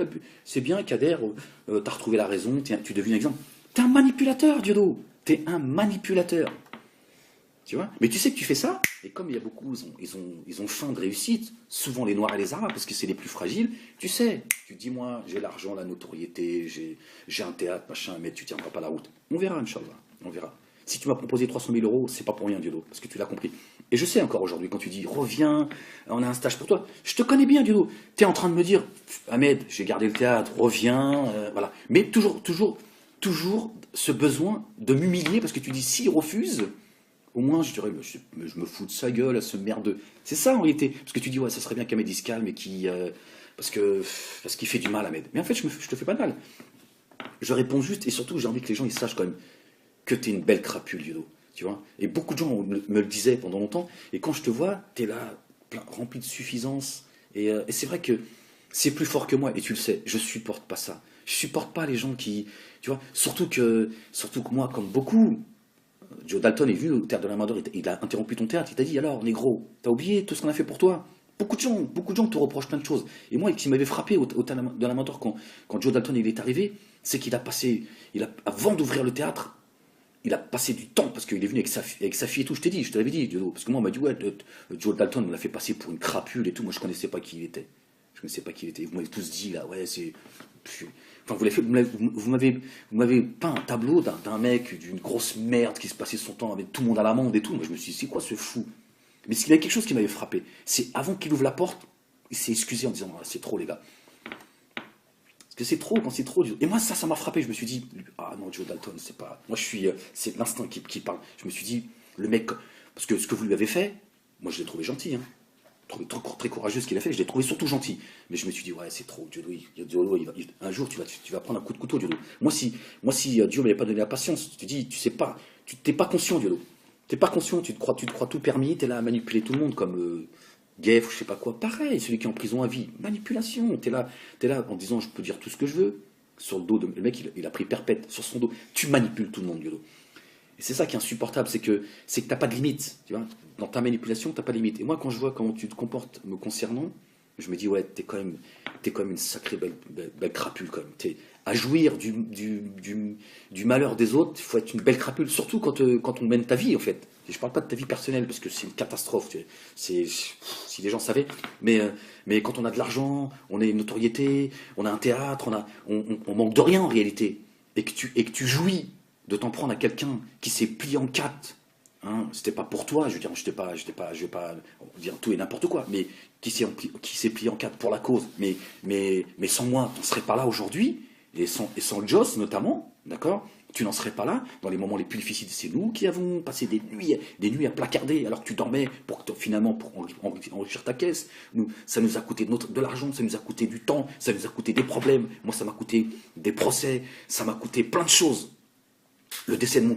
c'est bien, Kader, t'as retrouvé la raison, tu deviens un exemple. T'es un manipulateur, Diodo. T'es un manipulateur. Tu vois? Mais tu sais que tu fais ça, et comme il y a beaucoup, ils ont faim de réussite, souvent les Noirs et les Arabes, parce que c'est les plus fragiles, tu sais, tu dis, moi, j'ai l'argent, la notoriété, j'ai un théâtre, machin, mais tu tiendras pas la route. On verra, Inch'Allah, on verra. Si tu m'as proposé 300 000 euros, c'est pas pour rien, Diodo, parce que tu l'as compris. Et je sais encore aujourd'hui, quand tu dis, reviens, on a un stage pour toi, je te connais bien, Diodo. Tu es en train de me dire, Ahmed, j'ai gardé le théâtre, reviens, voilà. Mais toujours ce besoin de m'humilier, parce que tu dis, s'il refuse, au moins, je dirais, je me fous de sa gueule, à ce merdeux. C'est ça en réalité. Parce que tu dis, ouais, ça serait bien qu'Ahmed il se calme et parce qu'il fait du mal, Ahmed. Mais en fait, je te fais pas de mal. Je réponds juste, et surtout, j'ai envie que les gens ils sachent quand même que t'es une belle crapule, Diodo. Tu vois? Et beaucoup de gens me le disaient pendant longtemps. Et quand je te vois, t'es là, rempli de suffisance. Et c'est vrai que c'est plus fort que moi. Et tu le sais, je supporte pas ça. Je supporte pas les gens qui. Tu vois? Surtout que moi, comme beaucoup. Joe Dalton est venu au théâtre de la Main-d'Or, il a interrompu ton théâtre, il t'a dit alors, négro, t'as oublié tout ce qu'on a fait pour toi? Beaucoup de gens te reprochent plein de choses. Et moi, ce qui m'avait frappé au théâtre de la Main-d'Or quand Joe Dalton il est arrivé, c'est qu'il a passé, avant d'ouvrir le théâtre, il a passé du temps, parce qu'il est venu avec sa fille et tout, je te l'avais dit, parce que moi on m'a dit, ouais, Joe Dalton, on l'a fait passer pour une crapule et tout, moi je connaissais pas qui il était. Je ne connaissais pas qui il était. Vous m'avez tous dit, là, ouais, c'est... Enfin, vous m'avez peint un tableau d'un mec, d'une grosse merde qui se passait son temps avec tout le monde à l'amende et tout. Moi je me suis dit, c'est quoi ce fou? Mais il y a quelque chose qui m'avait frappé. C'est avant qu'il ouvre la porte, il s'est excusé en disant, ah, c'est trop les gars. Parce que c'est trop, quand c'est trop. Et moi, ça m'a frappé. Je me suis dit, ah non, Joe Dalton, c'est pas. Moi, c'est l'instinct qui parle. Je me suis dit, le mec. Parce que ce que vous lui avez fait, moi, je l'ai trouvé gentil. Hein. Très courageux ce qu'il a fait. Je l'ai trouvé surtout gentil. Mais je me suis dit, ouais, c'est trop. Diodo, un jour, tu vas prendre un coup de couteau, Diodo. Moi, si Dieu m'avait pas donné la patience, tu dis, tu sais pas. Tu t'es pas conscient, Diodo. T'es pas conscient. Tu te crois tout permis. T'es là à manipuler tout le monde comme. Guef, je sais pas quoi, pareil, celui qui est en prison à vie, manipulation, t'es là en disant je peux dire tout ce que je veux, sur le dos de le mec il a pris perpète sur son dos, tu manipules tout le monde, Diodo. Et c'est ça qui est insupportable, c'est que t'as pas de limite, tu vois, dans ta manipulation t'as pas de limite. Et moi quand je vois comment tu te comportes me concernant, je me dis ouais t'es quand même une sacrée belle crapule quand même. T'es à jouir du malheur des autres, il faut être une belle crapule, surtout quand on mène ta vie en fait. Et je parle pas de ta vie personnelle parce que c'est une catastrophe. Si les gens savaient, mais quand on a de l'argent, on a une notoriété, on a un théâtre, on manque de rien en réalité, et que tu jouis de t'en prendre à quelqu'un qui s'est plié en quatre. Hein, c'était pas pour toi, je veux dire, je vais pas dire tout et n'importe quoi, mais qui s'est plié en quatre pour la cause. Mais sans moi, on serait pas là aujourd'hui, et sans Joss notamment, d'accord? Tu n'en serais pas là. Dans les moments les plus difficiles, c'est nous qui avons passé des nuits à placarder alors que tu dormais finalement pour enrichir ta caisse. Ça nous a coûté de l'argent, ça nous a coûté du temps, ça nous a coûté des problèmes. Moi, ça m'a coûté des procès, ça m'a coûté plein de choses. Le décès de mon